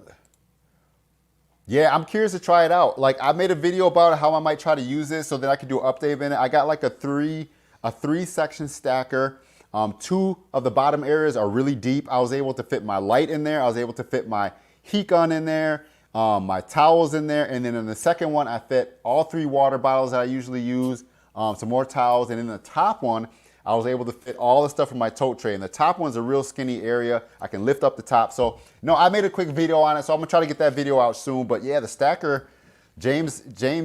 yeah, I'm curious to try it out. Like I made a video about how I might try to use this so that I can do an update in it. I got like a three section stacker. Two of the bottom areas are really deep. I was able to fit my light in there. I was able to fit my heat gun in there, my towels in there. And then in the second one, I fit all 3 water bottles that I usually use, some more towels. And in the top one, I was able to fit all the stuff in my tote tray. And the top one's a real skinny area. I can lift up the top. So no, I made a quick video on it. So I'm gonna try to get that video out soon. But yeah, the stacker, James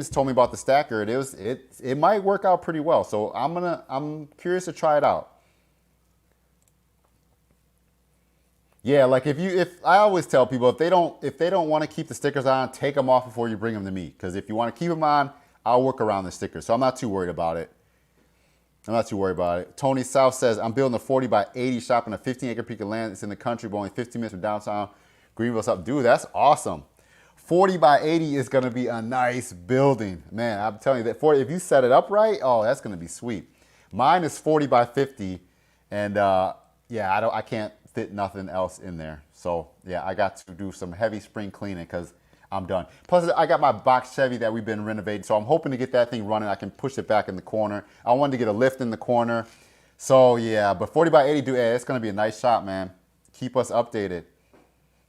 told me about the stacker. It might work out pretty well. So I'm curious to try it out. Yeah, like if I always tell people if they don't want to keep the stickers on, take them off before you bring them to me. Because if you want to keep them on, I'll work around the stickers. So I'm not too worried about it. Tony South says, I'm building a 40 by 80 shop in a 15-acre piece of land. It's in the country, but only 15 minutes from downtown Greenville. Up, dude, that's awesome. 40 by 80 is going to be a nice building. Man, I'm telling you that 40, if you set it up right, oh, that's going to be sweet. Mine is 40 by 50, and yeah, I can't fit nothing else in there. So yeah, I got to do some heavy spring cleaning because I'm done. Plus, I got my box Chevy that we've been renovating, so I'm hoping to get that thing running. I can push it back in the corner. I wanted to get a lift in the corner. So yeah, but 40 by 80, dude, hey, it's going to be a nice shop, man. Keep us updated.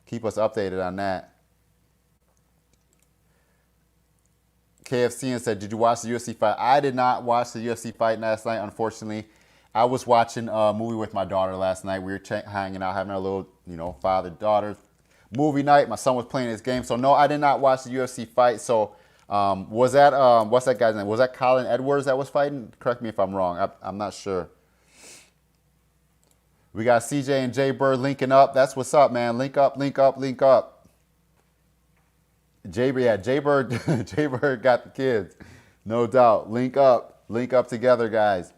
Keep us updated on that. KFC and said, did you watch the UFC fight? I did not watch the UFC fight last night, unfortunately. I was watching a movie with my daughter last night. We were hanging out, having our little, father-daughter movie night. My son was playing his game. So, no, I did not watch the UFC fight. So, was that, what's that guy's name? Was that Colin Edwards that was fighting? Correct me if I'm wrong. I'm not sure. We got CJ and Jay Bird linking up. That's what's up, man. Link up, link up, link up. Jay Bird got the kids. No doubt. Link up together, guys.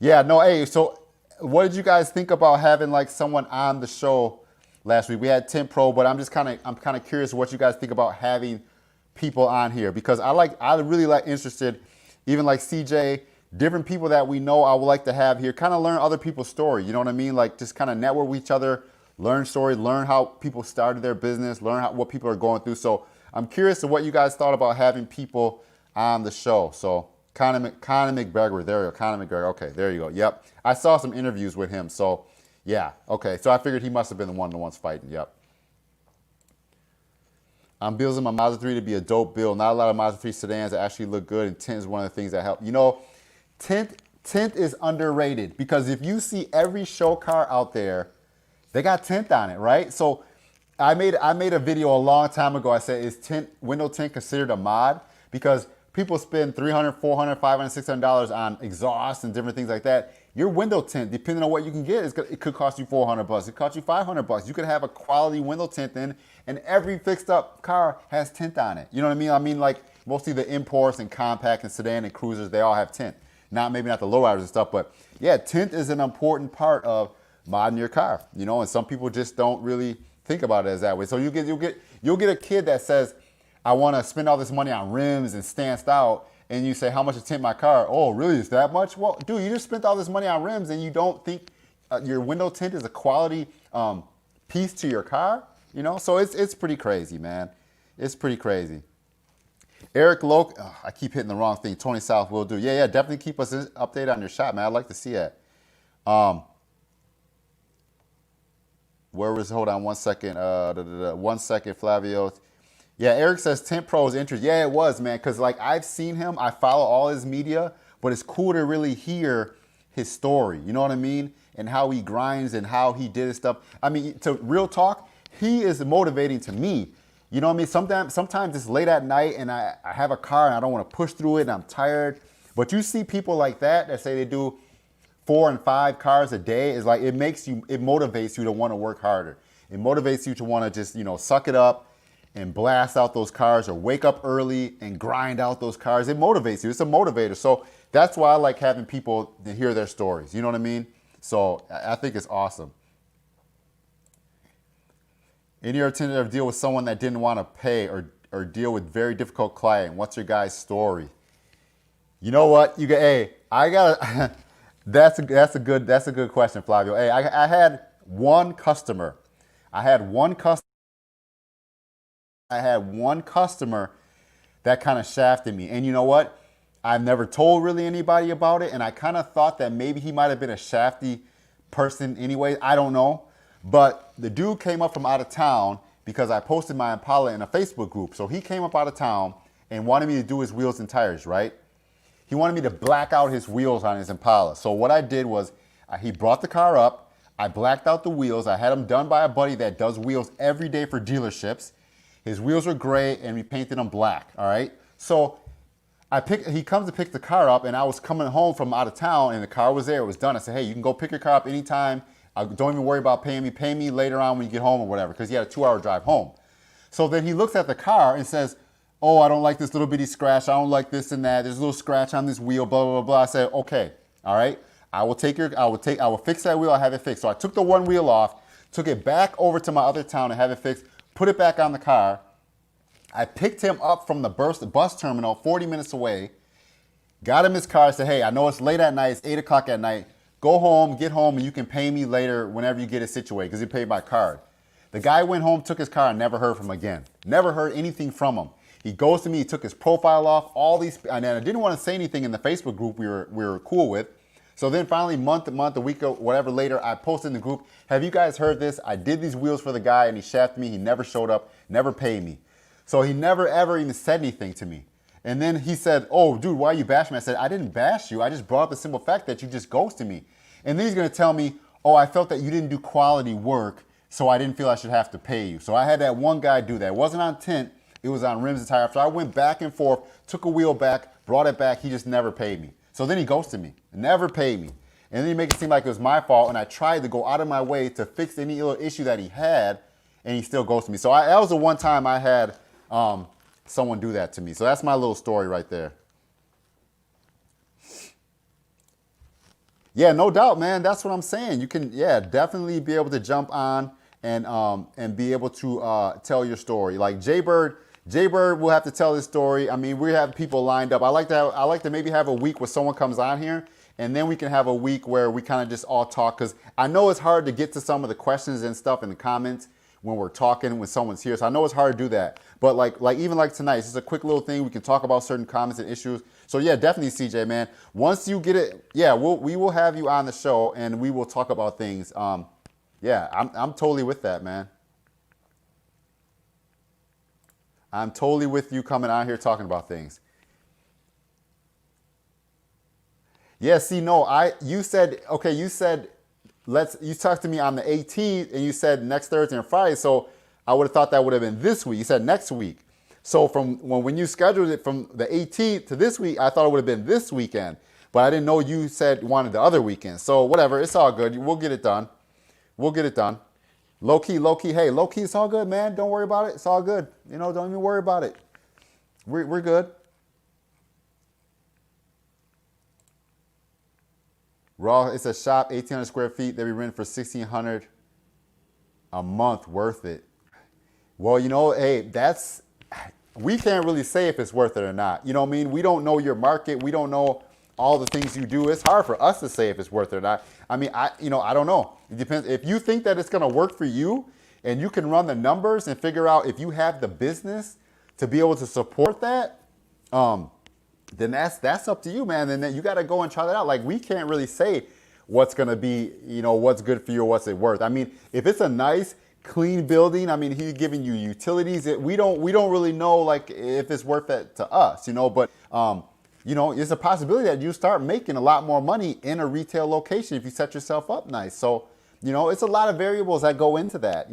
Yeah, no, hey, so what did you guys think about having like someone on the show last week? We had Tint Pro, but I'm kind of curious what you guys think about having people on here, because I really like interested, even like CJ, different people that we know I would like to have here, kind of learn other people's story. You know what I mean? Like just kind of network with each other, learn stories, learn how people started their business, learn what people are going through. So I'm curious to what you guys thought about having people on the show. So Conor McGregor, there you go, Conor McGregor, okay, there you go, yep. I saw some interviews with him, so yeah, okay, so I figured he must have been the one of the ones fighting, yep. I'm building my Mazda 3 to be a dope build. Not a lot of Mazda 3 sedans that actually look good, and tint is one of the things that help. You know, tint is underrated, because if you see every show car out there, they got tint on it, right? So I made a video a long time ago. I said, is window tint considered a mod? Because people spend $300, $400, $500, $600 on exhaust and different things like that. Your window tint, depending on what you can get, it could cost you $400. It could cost you $500. You could have a quality window tint in, and every fixed up car has tint on it. You know what I mean? I mean, like mostly the imports and compact and sedan and cruisers, they all have tint. Maybe not the lowriders and stuff, but yeah, tint is an important part of modding your car. And some people just don't really think about it as that way. So you'll get a kid that says, I want to spend all this money on rims and stanced out. And you say, how much to tint my car? Oh, really? Is that much? Well, dude, you just spent all this money on rims and you don't think your window tint is a quality piece to your car? You know, so it's pretty crazy, man. It's pretty crazy. Eric Loke, oh, I keep hitting the wrong thing. Tony South will do. Yeah, definitely keep us updated on your shop, man. I'd like to see that. Where was, hold on 1 second. 1 second, Flavio. Yeah, Eric says Tint Pro's interest. Yeah, it was, man, because like I've seen him. I follow all his media, but it's cool to really hear his story. You know what I mean? And how he grinds and how he did his stuff. I mean, to real talk, he is motivating to me. You know what I mean? Sometimes it's late at night and I have a car and I don't want to push through it and I'm tired. But you see people like that say they do 4 and 5 cars a day. It's like it motivates you to want to work harder. It motivates you to want to just, you know, suck it up and blast out those cars or wake up early and grind out those cars. It motivates you. It's a motivator. So that's why I like having people to hear their stories. You know what I mean? So I think it's awesome. Any other tentative deal with someone that didn't want to pay or deal with very difficult client? What's your guy's story? You know what? I gotta. That's a good question, Flavio. Hey, I had one customer. I had one customer that kind of shafted me. And you know what? I've never told really anybody about it. And I kind of thought that maybe he might have been a shafty person anyway. I don't know. But the dude came up from out of town because I posted my Impala in a Facebook group. So he came up out of town and wanted me to do his wheels and tires, right? He wanted me to black out his wheels on his Impala. So what I did was he brought the car up. I blacked out the wheels. I had them done by a buddy that does wheels every day for dealerships. His wheels were gray and we painted them black, all right? So he comes to pick the car up and I was coming home from out of town and the car was there. It was done. I said, hey, you can go pick your car up anytime. Don't even worry about paying me. Pay me later on when you get home or whatever, because he had a 2-hour drive home. So then he looks at the car and says, oh, I don't like this little bitty scratch. I don't like this and that. There's a little scratch on this wheel, blah, blah, blah, blah. I said, okay, all right. I will fix that wheel. I have it fixed. So I took the one wheel off, took it back over to my other town and have it fixed, put it back on the car. I picked him up from the bus terminal 40 minutes away, got him his car, said, hey, I know it's late at night. It's 8 o'clock at night. Go home, get home, and you can pay me later whenever you get it situated, because he paid by card. The guy went home, took his car, and never heard from him again. Never heard anything from him. He goes to me, he took his profile off, and I didn't want to say anything in the Facebook group we were cool with. So then finally, a week or whatever later, I posted in the group, have you guys heard this? I did these wheels for the guy, and he shafted me. He never showed up, never paid me. So he never, ever even said anything to me. And then he said, oh, dude, why you bash me? I said, I didn't bash you. I just brought up the simple fact that you just ghosted me. And then he's going to tell me, oh, I felt that you didn't do quality work, so I didn't feel I should have to pay you. So I had that one guy do that. It wasn't on tint. It was on rims and tire. After I went back and forth, took a wheel back, brought it back, he just never paid me. So then he ghosted me, never paid me. And then he made it seem like it was my fault, and I tried to go out of my way to fix any little issue that he had, and he still ghosted me. So that was the one time I had someone do that to me. So that's my little story right there. Yeah, no doubt, man. That's what I'm saying. You can, definitely be able to jump on and be able to tell your story. Like Jaybird will have to tell his story. I mean, we have people lined up. I like to maybe have a week where someone comes on here, and then we can have a week where we kind of just all talk, because I know it's hard to get to some of the questions and stuff in the comments when we're talking when someone's here. So I know it's hard to do that. But even like tonight, it's just a quick little thing. We can talk about certain comments and issues. So yeah, definitely, CJ, man. Once you get it, we will have you on the show and we will talk about things. I'm totally with that, man. I'm totally with you coming out here talking about things. Yeah, see, no, you said you talked to me on the 18th and you said next Thursday and Friday. So I would have thought that would have been this week. You said next week. So from when you scheduled it from the 18th to this week, I thought it would have been this weekend, but I didn't know you said you wanted the other weekend. So whatever, it's all good. We'll get it done. Low key, hey, low key, it's all good, man. Don't worry about it. It's all good. Don't even worry about it. We're good. Raw, it's a shop, 1,800 square feet. They be renting for $1,600 a month. Worth it. Well, hey, we can't really say if it's worth it or not. You know what I mean? We don't know your market. We don't know all the things you do. It's hard for us to say if it's worth it or not. I mean, I don't know. It depends. If you think that it's going to work for you and you can run the numbers and figure out if you have the business to be able to support that, then that's up to you, man. And then you got to go and try that out. Like, we can't really say what's going to be, what's good for you or what's it worth. I mean, if it's a nice, clean building, I mean, he's giving you utilities. We don't really know, like, if it's worth it to us, but it's a possibility that you start making a lot more money in a retail location if you set yourself up nice. So, it's a lot of variables that go into that,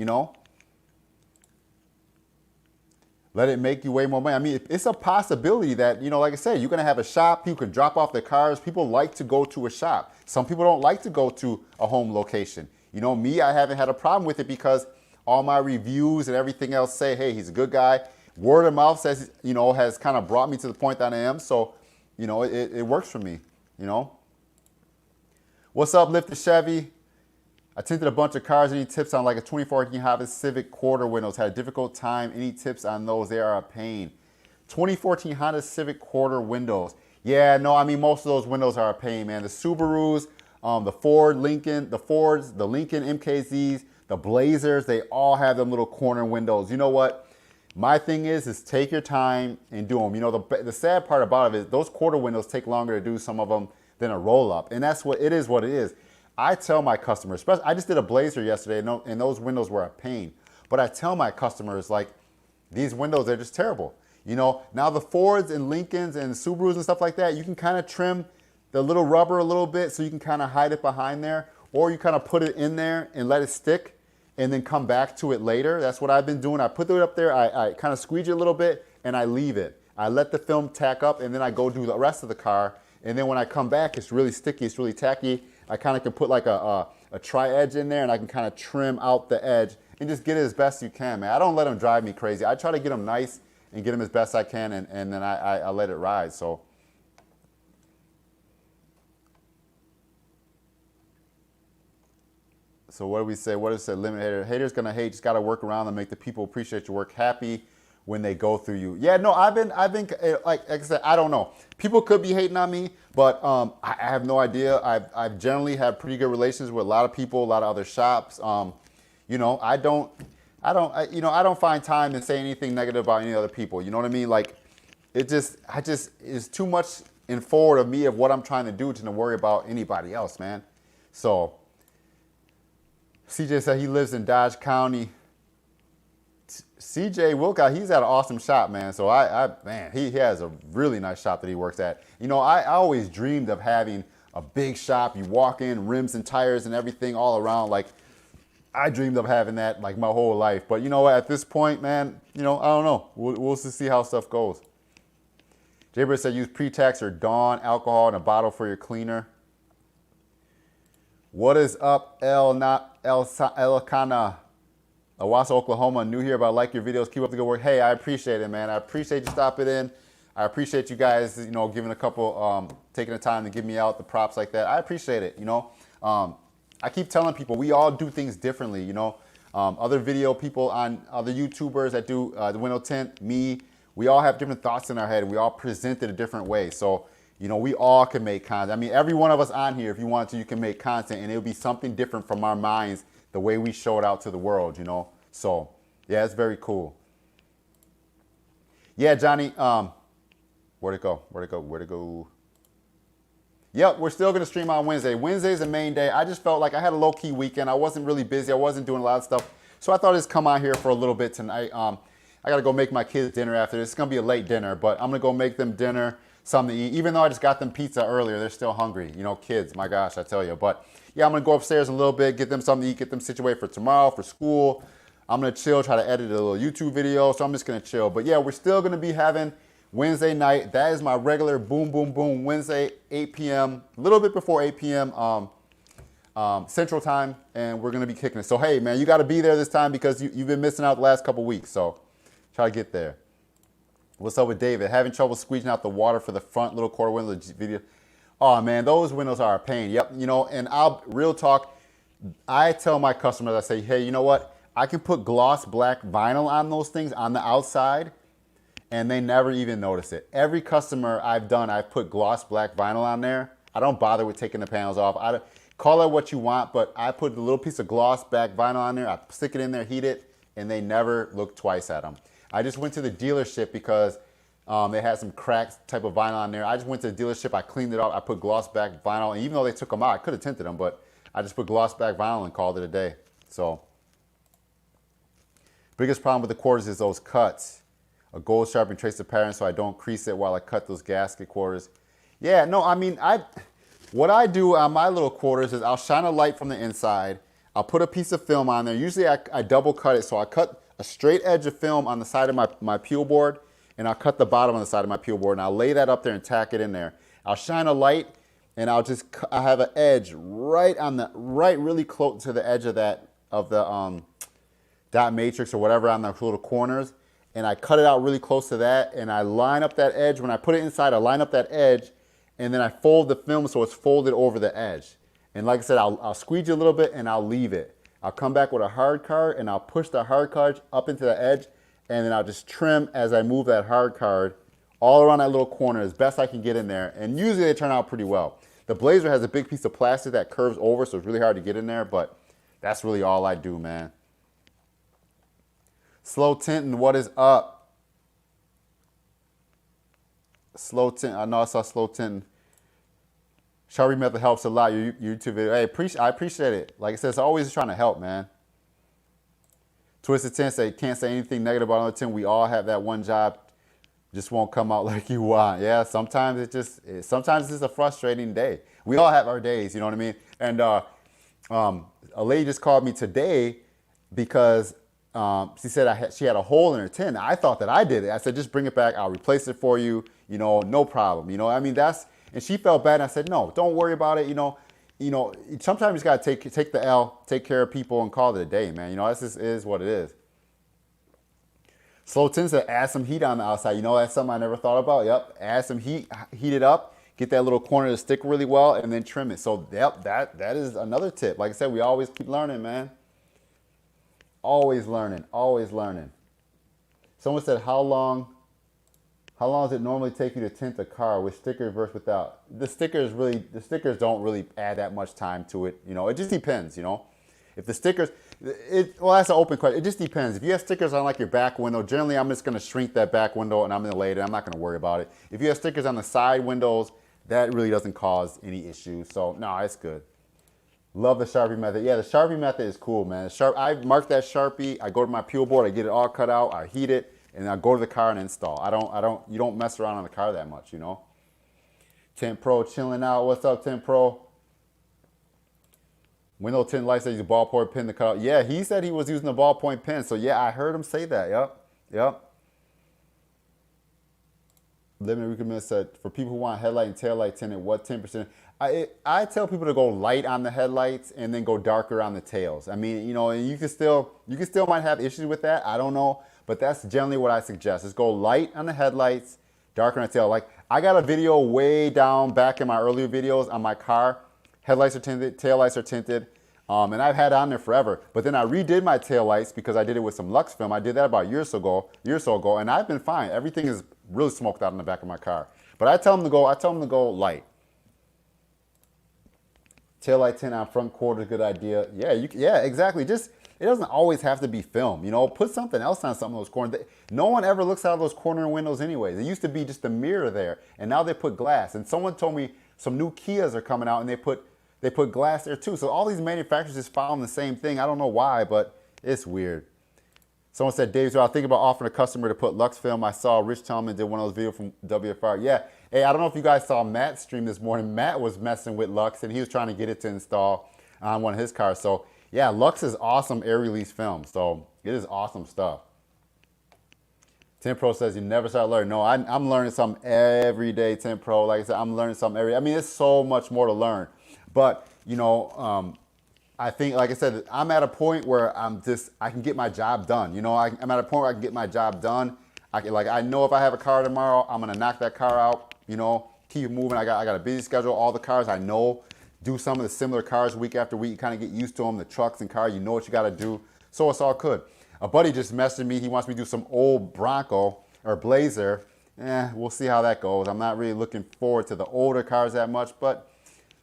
Let it make you way more money. I mean, it's a possibility that, like I said, you're going to have a shop. You can drop off their cars. People like to go to a shop. Some people don't like to go to a home location. Me, I haven't had a problem with it because all my reviews and everything else say, hey, he's a good guy. Word of mouth says, has kind of brought me to the point that I am. So, it works for me, What's up, Lifted Chevy? I tinted a bunch of cars. Any tips on like a 2014 Honda Civic quarter windows? Had a difficult time. Any tips on those? They are a pain. 2014 Honda Civic quarter windows. Yeah, no, I mean, most of those windows are a pain, man. The Subarus, the Fords, the Lincoln MKZs, the Blazers, they all have them little corner windows. You know what? My thing is take your time and do them. The sad part about it is those quarter windows take longer to do, some of them, than a roll-up. And that's what it is. I tell my customers, especially, I just did a Blazer yesterday, and those windows were a pain. But I tell my customers, like, these windows, they're just terrible. Now the Fords and Lincolns and Subarus and stuff like that, you can kind of trim the little rubber a little bit so you can kind of hide it behind there, or you kind of put it in there and let it stick and then come back to it later. That's what I've been doing. I put it up there, I kind of squeeze it a little bit, and I leave it. I let the film tack up, and then I go do the rest of the car. And then when I come back, it's really sticky, it's really tacky. I kind of can put like a tri-edge in there, and I can kind of trim out the edge and just get it as best you can, man. I don't let them drive me crazy. I try to get them nice and get them as best I can, and then I let it ride. So what do we say? What does it say? Limit hater. Haters gonna hate. Just gotta work around and make the people appreciate your work happy when they go through you. Yeah, no, I've been like I said, I don't know. People could be hating on me, but I have no idea. I've generally had pretty good relations with a lot of people, a lot of other shops. I don't find time to say anything negative about any other people. You know what I mean? Like, it's too much in forward of me of what I'm trying to do to worry about anybody else, man. So CJ said he lives in Dodge County. CJ Wilcott, he's at an awesome shop, man. So man, he has a really nice shop that he works at. I always dreamed of having a big shop. You walk in, rims and tires and everything all around. Like, I dreamed of having that like my whole life. But at this point, man, I don't know. We'll just see how stuff goes. Jaybird said use Pre-Tax or Dawn alcohol in a bottle for your cleaner. What is up, Elkanah? Owasso, Oklahoma, new here, but I like your videos. Keep up the good work. Hey, I appreciate it, man. I appreciate you stopping in. I appreciate you guys, giving a couple, taking the time to give me out the props like that. I appreciate it, I keep telling people we all do things differently, Other video people on other YouTubers that do the Window Tint, me, we all have different thoughts in our head. We all present it a different way. So, we all can make content. I mean, every one of us on here, if you want to, you can make content, and it'll be something different from our minds, the way we show it out to the world, So, yeah, it's very cool. Yeah, Johnny, where'd it go? Yep, we're still going to stream on Wednesday. Wednesday's the main day. I just felt like I had a low-key weekend. I wasn't really busy. I wasn't doing a lot of stuff. So I thought I'd just come on here for a little bit tonight. I got to go make my kids dinner after this. It's going to be a late dinner, but I'm going to go make them dinner, something to eat. Even though I just got them pizza earlier, they're still hungry. Kids, my gosh, I tell you. But, yeah, I'm going to go upstairs a little bit, get them something to eat, get them situated for tomorrow, for school. I'm going to chill, try to edit a little YouTube video, so I'm just going to chill. But, yeah, we're still going to be having Wednesday night. That is my regular boom, boom, boom Wednesday, 8 p.m., a little bit before 8 p.m. Central Time, and we're going to be kicking it. So, hey, man, you got to be there this time because you've been missing out the last couple weeks. So, try to get there. What's up with David? Having trouble squeezing out the water for the front little quarter window video. Oh, man, those windows are a pain. Yep, and real talk, I tell my customers, I say, hey, you know what? I can put gloss black vinyl on those things on the outside, and they never even notice it. Every customer I've done, I've put gloss black vinyl on there. I don't bother with taking the panels off. I don't, call it what you want, but I put a little piece of gloss black vinyl on there. I stick it in there, heat it, and they never look twice at them. I just went to the dealership because they had some cracked type of vinyl on there. I just went to the dealership, I cleaned it up, I put gloss back vinyl, and even though they took them out, I could have tinted them, but I just put gloss back vinyl and called it a day. So, biggest problem with the quarters is those cuts. A gold sharpening trace the pattern so I don't crease it while I cut those gasket quarters. Yeah, no, I mean, what I do on my little quarters is I'll shine a light from the inside. I'll put a piece of film on there. Usually I double cut it, so I cut a straight edge of film on the side of my peel board, and I'll cut the bottom on the side of my peel board, and I'll lay that up there and tack it in there. I'll shine a light, and I have an edge really close to the edge of the dot matrix or whatever on the little corners, and I cut it out really close to that, and I line up that edge. When I put it inside, I line up that edge, and then I fold the film so it's folded over the edge. And like I said, I'll squeegee a little bit and I'll leave it. I'll come back with a hard card and I'll push the hard card up into the edge, and then I'll just trim as I move that hard card all around that little corner as best I can get in there. And usually they turn out pretty well. The blazer has a big piece of plastic that curves over, so it's really hard to get in there, but that's really all I do, man. Slow tinting, what is up? Slow tint, I know I saw slow tinting. Sharpie method helps a lot. Your YouTube video, hey, I appreciate it. Like I said, it's always trying to help, man. Twisted Tint say, can't say anything negative about another tint. We all have that one job, just won't come out like you want. Yeah, sometimes sometimes it's a frustrating day. We all have our days, you know what I mean? And a lady just called me today because she said she had a hole in her tint. I thought that I did it. I said, just bring it back. I'll replace it for you. You know, no problem. You know, I mean, and she felt bad. And I said, no, don't worry about it. You know, sometimes you just got to take the L, take care of people, and call it a day, man. You know, this just is what it is. Slow tint said, add some heat on the outside. You know, that's something I never thought about. Yep, add some heat, heat it up, get that little corner to stick really well, and then trim it. So, yep, that is another tip. Like I said, we always keep learning, man. Always learning, always learning. Someone said, how long does it normally take you to tint a car with stickers versus without? The stickers don't really add that much time to it. You know, it just depends, you know. If the stickers, well, that's an open question. It just depends. If you have stickers on like your back window, generally I'm just going to shrink that back window and I'm going to lay it. I'm not going to worry about it. If you have stickers on the side windows, that really doesn't cause any issues. So, no, it's good. Love the Sharpie method. Yeah, the Sharpie method is cool, man. I mark that Sharpie. I go to my peel board. I get it all cut out. I heat it, and I go to the car and install. You don't mess around on the car that much, you know. Tint Pro chilling out. What's up, Tint Pro? Window Tint lights, use a ballpoint pen to cut out. Yeah, he said he was using a ballpoint pen. So yeah, I heard him say that. Yep. Limited recommend said for people who want headlight and tail light tinted, what 10%? I tell people to go light on the headlights and then go darker on the tails. I mean, you know, and you can still might have issues with that. I don't know, but that's generally what I suggest. Is go light on the headlights, darker on the tail. Like I got a video way down back in my earlier videos on my car. Headlights are tinted, tail lights are tinted, and I've had it on there forever. But then I redid my tail lights because I did it with some Lux film. I did that about a year or so ago, and I've been fine. Everything is really smoked out in the back of my car. But I tell them to go light. Tail light tint on front quarter, good idea. Yeah, exactly. Just it doesn't always have to be film. You know, put something else on some of those corners. No one ever looks out of those corner windows anyways. It used to be just a mirror there, and now they put glass. And someone told me some new Kias are coming out, and they put glass there too. So all these manufacturers just following the same thing. I don't know why, but it's weird. Someone said, Dave, so I think about offering a customer to put Lux film. I saw Rich Tellman did one of those videos from WFR. Yeah. Hey, I don't know if you guys saw Matt's stream this morning. Matt was messing with Lux, and he was trying to get it to install on one of his cars. So, yeah, Lux is awesome air release film. So, it is awesome stuff. Tint Pro says you never start learning. No, I'm learning something every day, Tint Pro. Like I said, I'm learning something every day. I mean, there's so much more to learn. But, you know, I think, like I said, I'm at a point where I can get my job done. You know, I'm at a point where I can get my job done. I know if I have a car tomorrow, I'm going to knock that car out, you know, keep moving. I got a busy schedule. All the cars I know, do some of the similar cars week after week. You kind of get used to them, the trucks and cars. You know what you got to do. So it's all good. A buddy just messaged me. He wants me to do some old Bronco. or Blazer. We'll see how that goes. I'm not really looking forward to the older cars that much, but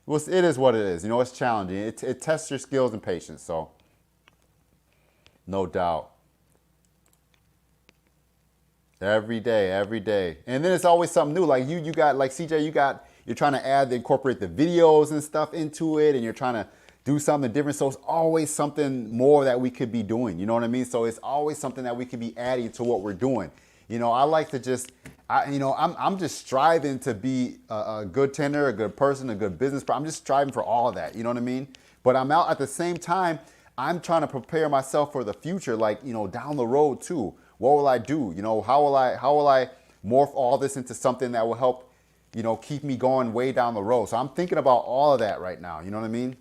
it is what it is. You know, it's challenging. It tests your skills and patience, so no doubt. Every day, every day. And then it's always something new. Like you got, like CJ, you're trying to incorporate the videos and stuff into it, and you're trying to do something different. So it's always something more that we could be doing. You know what I mean? So it's always something that we could be adding to what we're doing. You know, I like to just, I'm just striving to be a good tinter, a good person, a good business. I'm just striving for all of that. You know what I mean? But I'm out at the same time, I'm trying to prepare myself for the future, like, you know, down the road too. What will I do? You know, how will I morph all this into something that will help, you know, keep me going way down the road? So I'm thinking about all of that right now. You know what I mean?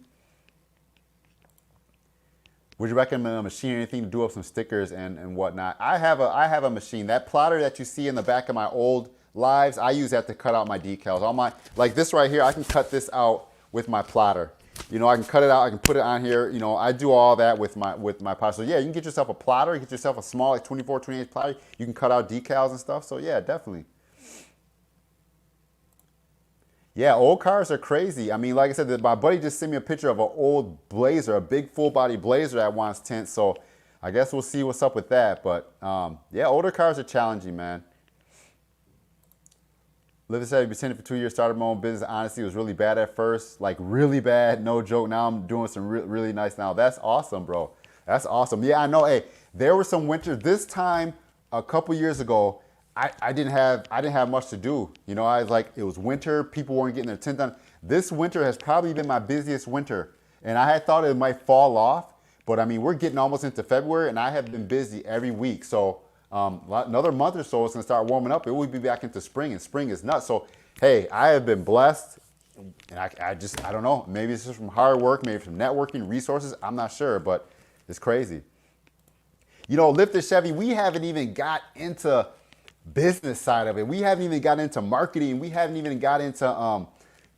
Would you recommend a machine or anything to do up some stickers and whatnot? I have a machine. That plotter that you see in the back of my old lives, I use that to cut out my decals. Like this right here, I can cut this out with my plotter. You know, I can cut it out, I can put it on here. You know, I do all that with my plotter. So yeah, you can get yourself a plotter, get yourself a small, like 24, 28 plotter. You can cut out decals and stuff. So yeah, definitely. Yeah, old cars are crazy. I mean, like I said, my buddy just sent me a picture of an old Blazer, a big full body Blazer that wants tint. So I guess we'll see what's up with that. But yeah, older cars are challenging, man. Living said, I've been tinting for 2 years, started my own business. Honestly, it was really bad at first, like really bad, no joke. Now I'm doing some really nice now. That's awesome, bro. That's awesome. Yeah, I know. Hey, there were some winters. This time, a couple years ago, I didn't have much to do. You know, I was like, it was winter. People weren't getting their tint done. This winter has probably been my busiest winter. And I had thought it might fall off. But I mean, we're getting almost into February and I have been busy every week. So another month or so, it's gonna start warming up. It will be back into spring, and spring is nuts. So, hey, I have been blessed, and I don't know. Maybe it's just from hard work, maybe from networking, resources. I'm not sure, but it's crazy. You know, Lifted Chevy, we haven't even got into business side of it. We haven't even got into marketing. We haven't even got into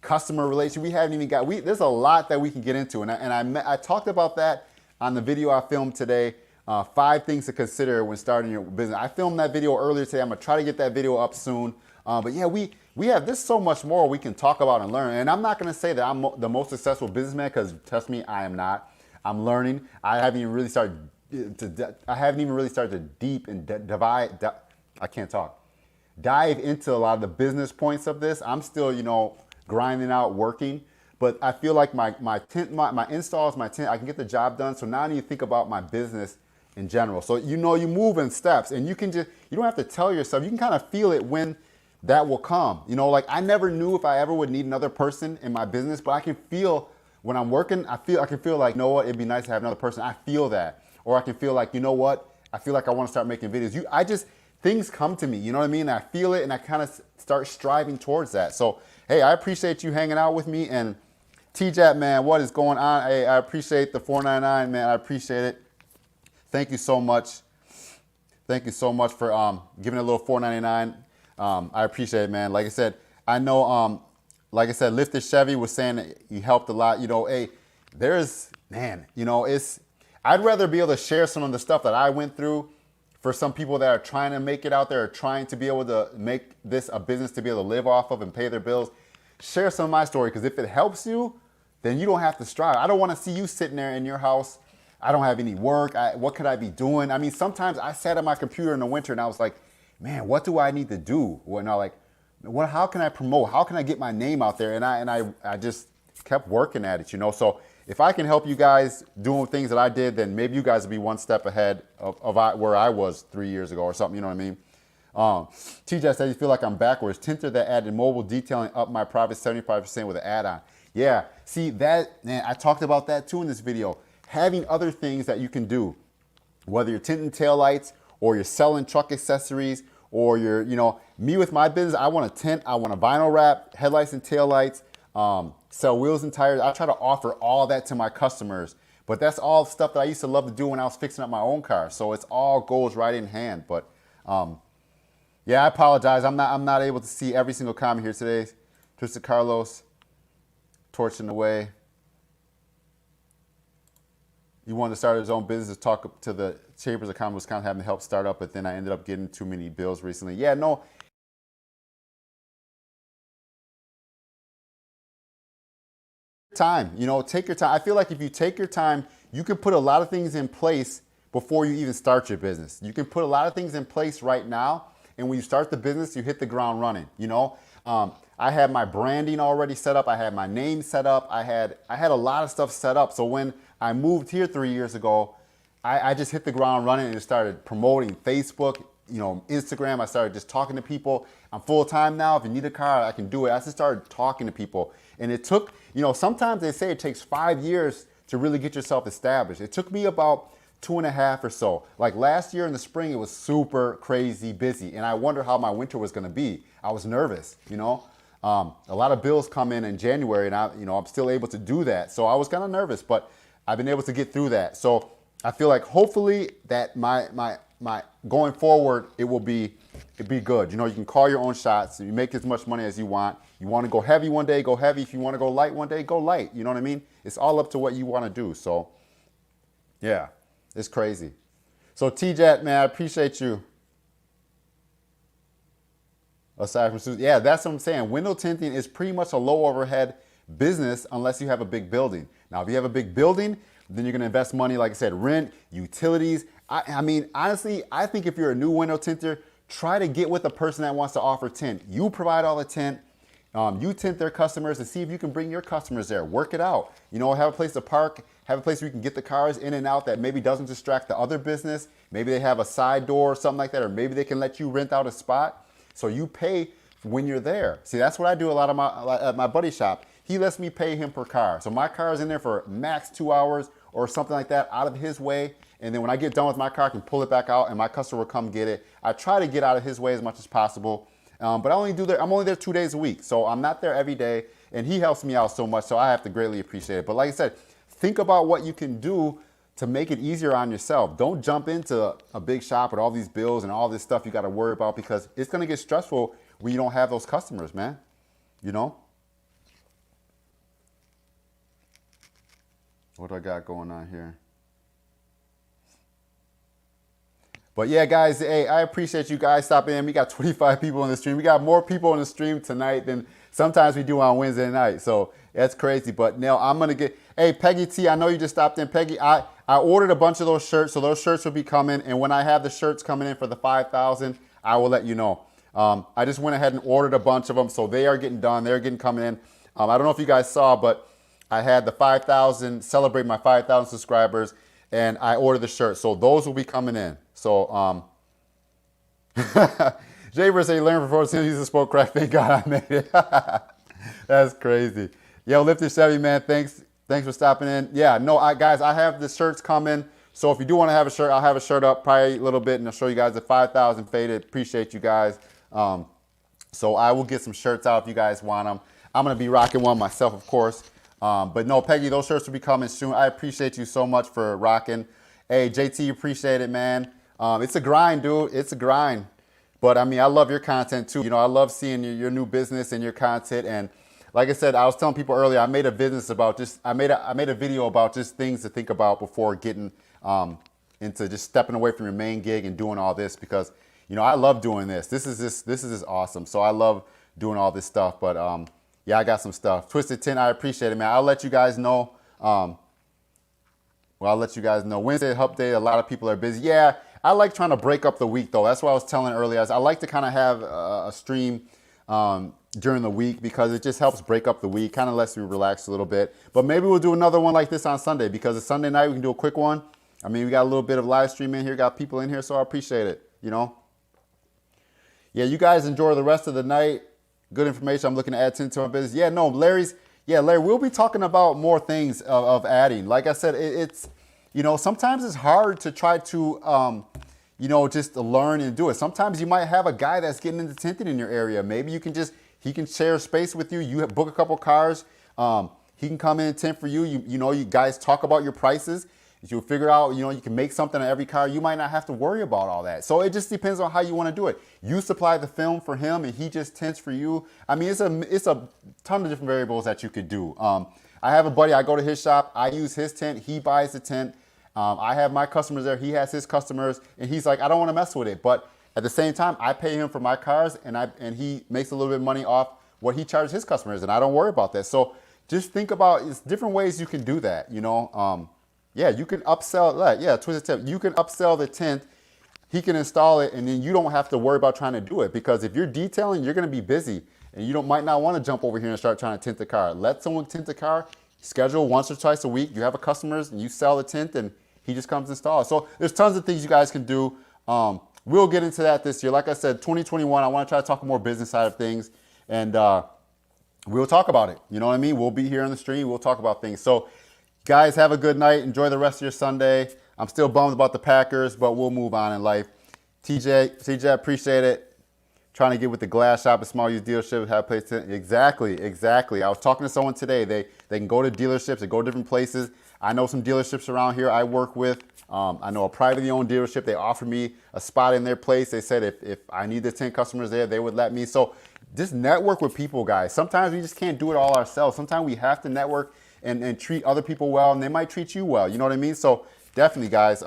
customer relations. We haven't even got. There's a lot that we can get into, and I talked about that on the video I filmed today. 5 things to consider when starting your business. I filmed that video earlier today. I'm gonna try to get that video up soon. But yeah, we have this so much more we can talk about and learn. And I'm not gonna say that I'm the most successful businessman, because trust me, I am not. I'm learning. I haven't even really started to deep and dive into a lot of the business points of this. I'm still, you know, grinding out, working. But I feel like my installs, my tint, I can get the job done. So now I need to think about my business in general. So you know, you move in steps, and you don't have to tell yourself. You can kind of feel it when that will come. You know, like I never knew if I ever would need another person in my business, but I can feel when I'm working, I can feel like, you know what, it'd be nice to have another person. I feel that. Or I can feel like, you know what, I feel like I want to start making videos. Things come to me, you know what I mean? I feel it, and I kind of start striving towards that. So, hey, I appreciate you hanging out with me. And TJAP, man, what is going on? Hey, I appreciate the $4.99, man. I appreciate it. Thank you so much. Thank you so much for giving a little $4.99. I appreciate it, man. Like I said, I know, Lifted Chevy was saying that he helped a lot. You know, hey, you know, I'd rather be able to share some of the stuff that I went through for some people that are trying to make it out there, or trying to be able to make this a business to be able to live off of and pay their bills. Share some of my story, because if it helps you, then you don't have to strive. I don't want to see you sitting there in your house. I don't have any work. What could I be doing? I mean, sometimes I sat at my computer in the winter and I was like, man, what do I need to do? How can I promote? How can I get my name out there? And I just kept working at it, you know? So if I can help you guys doing things that I did, then maybe you guys will be one step ahead of where I was 3 years ago or something, you know what I mean? TJ said, you feel like I'm backwards. Tinter that added mobile detailing up my profit 75% with an add-on. Yeah, see that, man, I talked about that too in this video. Having other things that you can do, whether you're tinting taillights or you're selling truck accessories, or you're, you know, me with my business, I want to tint, I want to vinyl wrap headlights and taillights, sell wheels and tires. I try to offer all that to my customers. But that's all stuff that I used to love to do when I was fixing up my own car. So it's all goes right in hand. But yeah, I apologize. I'm not able to see every single comment here today. Tristan Carlos, torching away. He wanted to start his own business, talk to the Chambers of Commerce, kind of having to help start up, but then I ended up getting too many bills recently. Yeah, no, time, take your time. I feel like if you take your time, you can put a lot of things in place before you even start your business. You can put a lot of things in place right now, and when you start the business, you hit the ground running. I had my branding already set up. I had my name set up. I had a lot of stuff set up. So when I moved here 3 years ago, I just hit the ground running and started promoting Facebook, Instagram. I started just talking to people. I'm full time now. If you need a car, I can do it. I just started talking to people. And it took, sometimes they say it takes 5 years to really get yourself established. It took me about 2.5 or so. Like last year in the spring, it was super crazy busy. And I wonder how my winter was going to be. I was nervous, a lot of bills come in January, and I'm still able to do that. So I was kind of nervous, but I've been able to get through that. So I feel like hopefully that my going forward, it'd be good. You can call your own shots. You make as much money as you want. You want to go heavy one day, go heavy. If you want to go light one day, go light. You know what I mean? It's all up to what you want to do. So yeah, it's crazy. So TJat, man, I appreciate you. Aside from Susan, yeah, that's what I'm saying. Window tinting is pretty much a low overhead business unless you have a big building. Now, if you have a big building, then you're going to invest money, like I said, rent, utilities. I mean, honestly, I think if you're a new window tinter, try to get with a person that wants to offer tint. You provide all the tint. You tint their customers and see if you can bring your customers there. Work it out. Have a place to park, have a place where you can get the cars in and out that maybe doesn't distract the other business. Maybe they have a side door or something like that, or maybe they can let you rent out a spot. So you pay when you're there. See, that's what I do a lot at my buddy shop. He lets me pay him per car. So my car is in there for max 2 hours or something like that out of his way. And then when I get done with my car, I can pull it back out and my customer will come get it. I try to get out of his way as much as possible. But I'm only there 2 days a week. So I'm not there every day. And he helps me out so much. So I have to greatly appreciate it. But like I said, think about what you can do to make it easier on yourself. Don't jump into a big shop with all these bills and all this stuff you got to worry about, because it's going to get stressful when you don't have those customers, man. What do I got going on here? But yeah, guys, hey, I appreciate you guys stopping in. We got 25 people in the stream. We got more people in the stream tonight than sometimes we do on Wednesday night. So that's crazy. But now I'm going to get, hey, Peggy T, I know you just stopped in. Peggy, I ordered a bunch of those shirts. So those shirts will be coming. And when I have the shirts coming in for the 5,000, I will let you know. I just went ahead and ordered a bunch of them. So they are getting done. They're getting coming in. I don't know if you guys saw, but I had the 5,000, celebrate my 5,000 subscribers, and I ordered the shirt. So those will be coming in. So, Jaber say, learn before to use the spoke crack. Thank God I made it. That's crazy. Yo, Lifted Chevy, man, thanks for stopping in. Yeah, no, guys, I have the shirts coming. So if you do want to have a shirt, I'll have a shirt up probably a little bit, and I'll show you guys the 5,000 faded. Appreciate you guys. So I will get some shirts out if you guys want them. I'm going to be rocking one myself, of course. But no, Peggy, those shirts will be coming soon. I appreciate you so much for rocking. Hey, JT, appreciate it, man. It's a grind, dude. It's a grind. But I mean, I love your content too. I love seeing your new business and your content. And like I said, I was telling people earlier, I made a business about I made a video about just things to think about before getting into just stepping away from your main gig and doing all this, because I love doing this. This is just awesome. So I love doing all this stuff. But yeah, I got some stuff. Twisted Tint, I appreciate it, man. I'll let you guys know. I'll let you guys know. Wednesday Hump Day, a lot of people are busy. Yeah, I like trying to break up the week, though. That's what I was telling earlier. I like to kind of have a stream during the week, because it just helps break up the week, kind of lets me relax a little bit. But maybe we'll do another one like this on Sunday, because it's Sunday night. We can do a quick one. I mean, we got a little bit of live stream in here, got people in here, so I appreciate it, Yeah, you guys enjoy the rest of the night. Good information. I'm looking to add 10 to my business. Yeah, no, Larry, we'll be talking about more things of adding. Like I said, it's, sometimes it's hard to try to, just learn and do it. Sometimes you might have a guy that's getting into tinting in your area. Maybe he can share space with you. You book a couple cars. He can come in and tint for you. You guys talk about your prices. You'll figure out, you can make something on every car. You might not have to worry about all that. So it just depends on how you want to do it. You supply the film for him and he just tints for you. I mean, it's a ton of different variables that you could do. I have a buddy, I go to his shop, I use his tint, he buys the tint. I have my customers there. He has his customers, and he's like, I don't want to mess with it. But at the same time, I pay him for my cars, and he makes a little bit of money off what he charges his customers, and I don't worry about that. So just think about, it's different ways you can do that. You know, yeah, you can upsell that. Yeah, Twisted Tip. You can upsell the tint. He can install it, and then you don't have to worry about trying to do it, because if you're detailing, you're going to be busy, and you might not want to jump over here and start trying to tint the car. Let someone tint the car. Schedule once or twice a week. You have a customers, and you sell the tint, and he just comes and installs. So there's tons of things you guys can do. We'll get into that this year. Like I said, 2021, I want to try to talk more business side of things, and we'll talk about it. You know what I mean? We'll be here on the stream. We'll talk about things. So guys, have a good night. Enjoy the rest of your Sunday. I'm still bummed about the Packers, but we'll move on in life. TJ, appreciate it. Trying to get with the glass shop, a small used dealership, have a place to, exactly. I was talking to someone today. They can go to dealerships, they go to different places. I know some dealerships around here I work with. I know a privately owned dealership. They offered me a spot in their place. They said if I needed 10 customers there, they would let me. So just network with people, guys. Sometimes we just can't do it all ourselves. Sometimes we have to network and treat other people well, and they might treat you well. You know what I mean? So definitely, guys.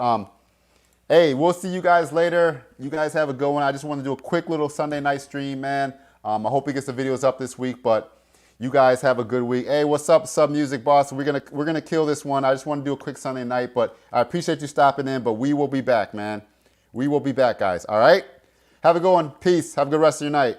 Hey, we'll see you guys later. You guys have a good one. I just want to do a quick little Sunday night stream, man. I hope we get some videos up this week, but you guys have a good week. Hey, what's up, Sub Music Boss? We're gonna kill this one. I just want to do a quick Sunday night, but I appreciate you stopping in. But we will be back, man. We will be back, guys. All right. Have a good one. Peace. Have a good rest of your night.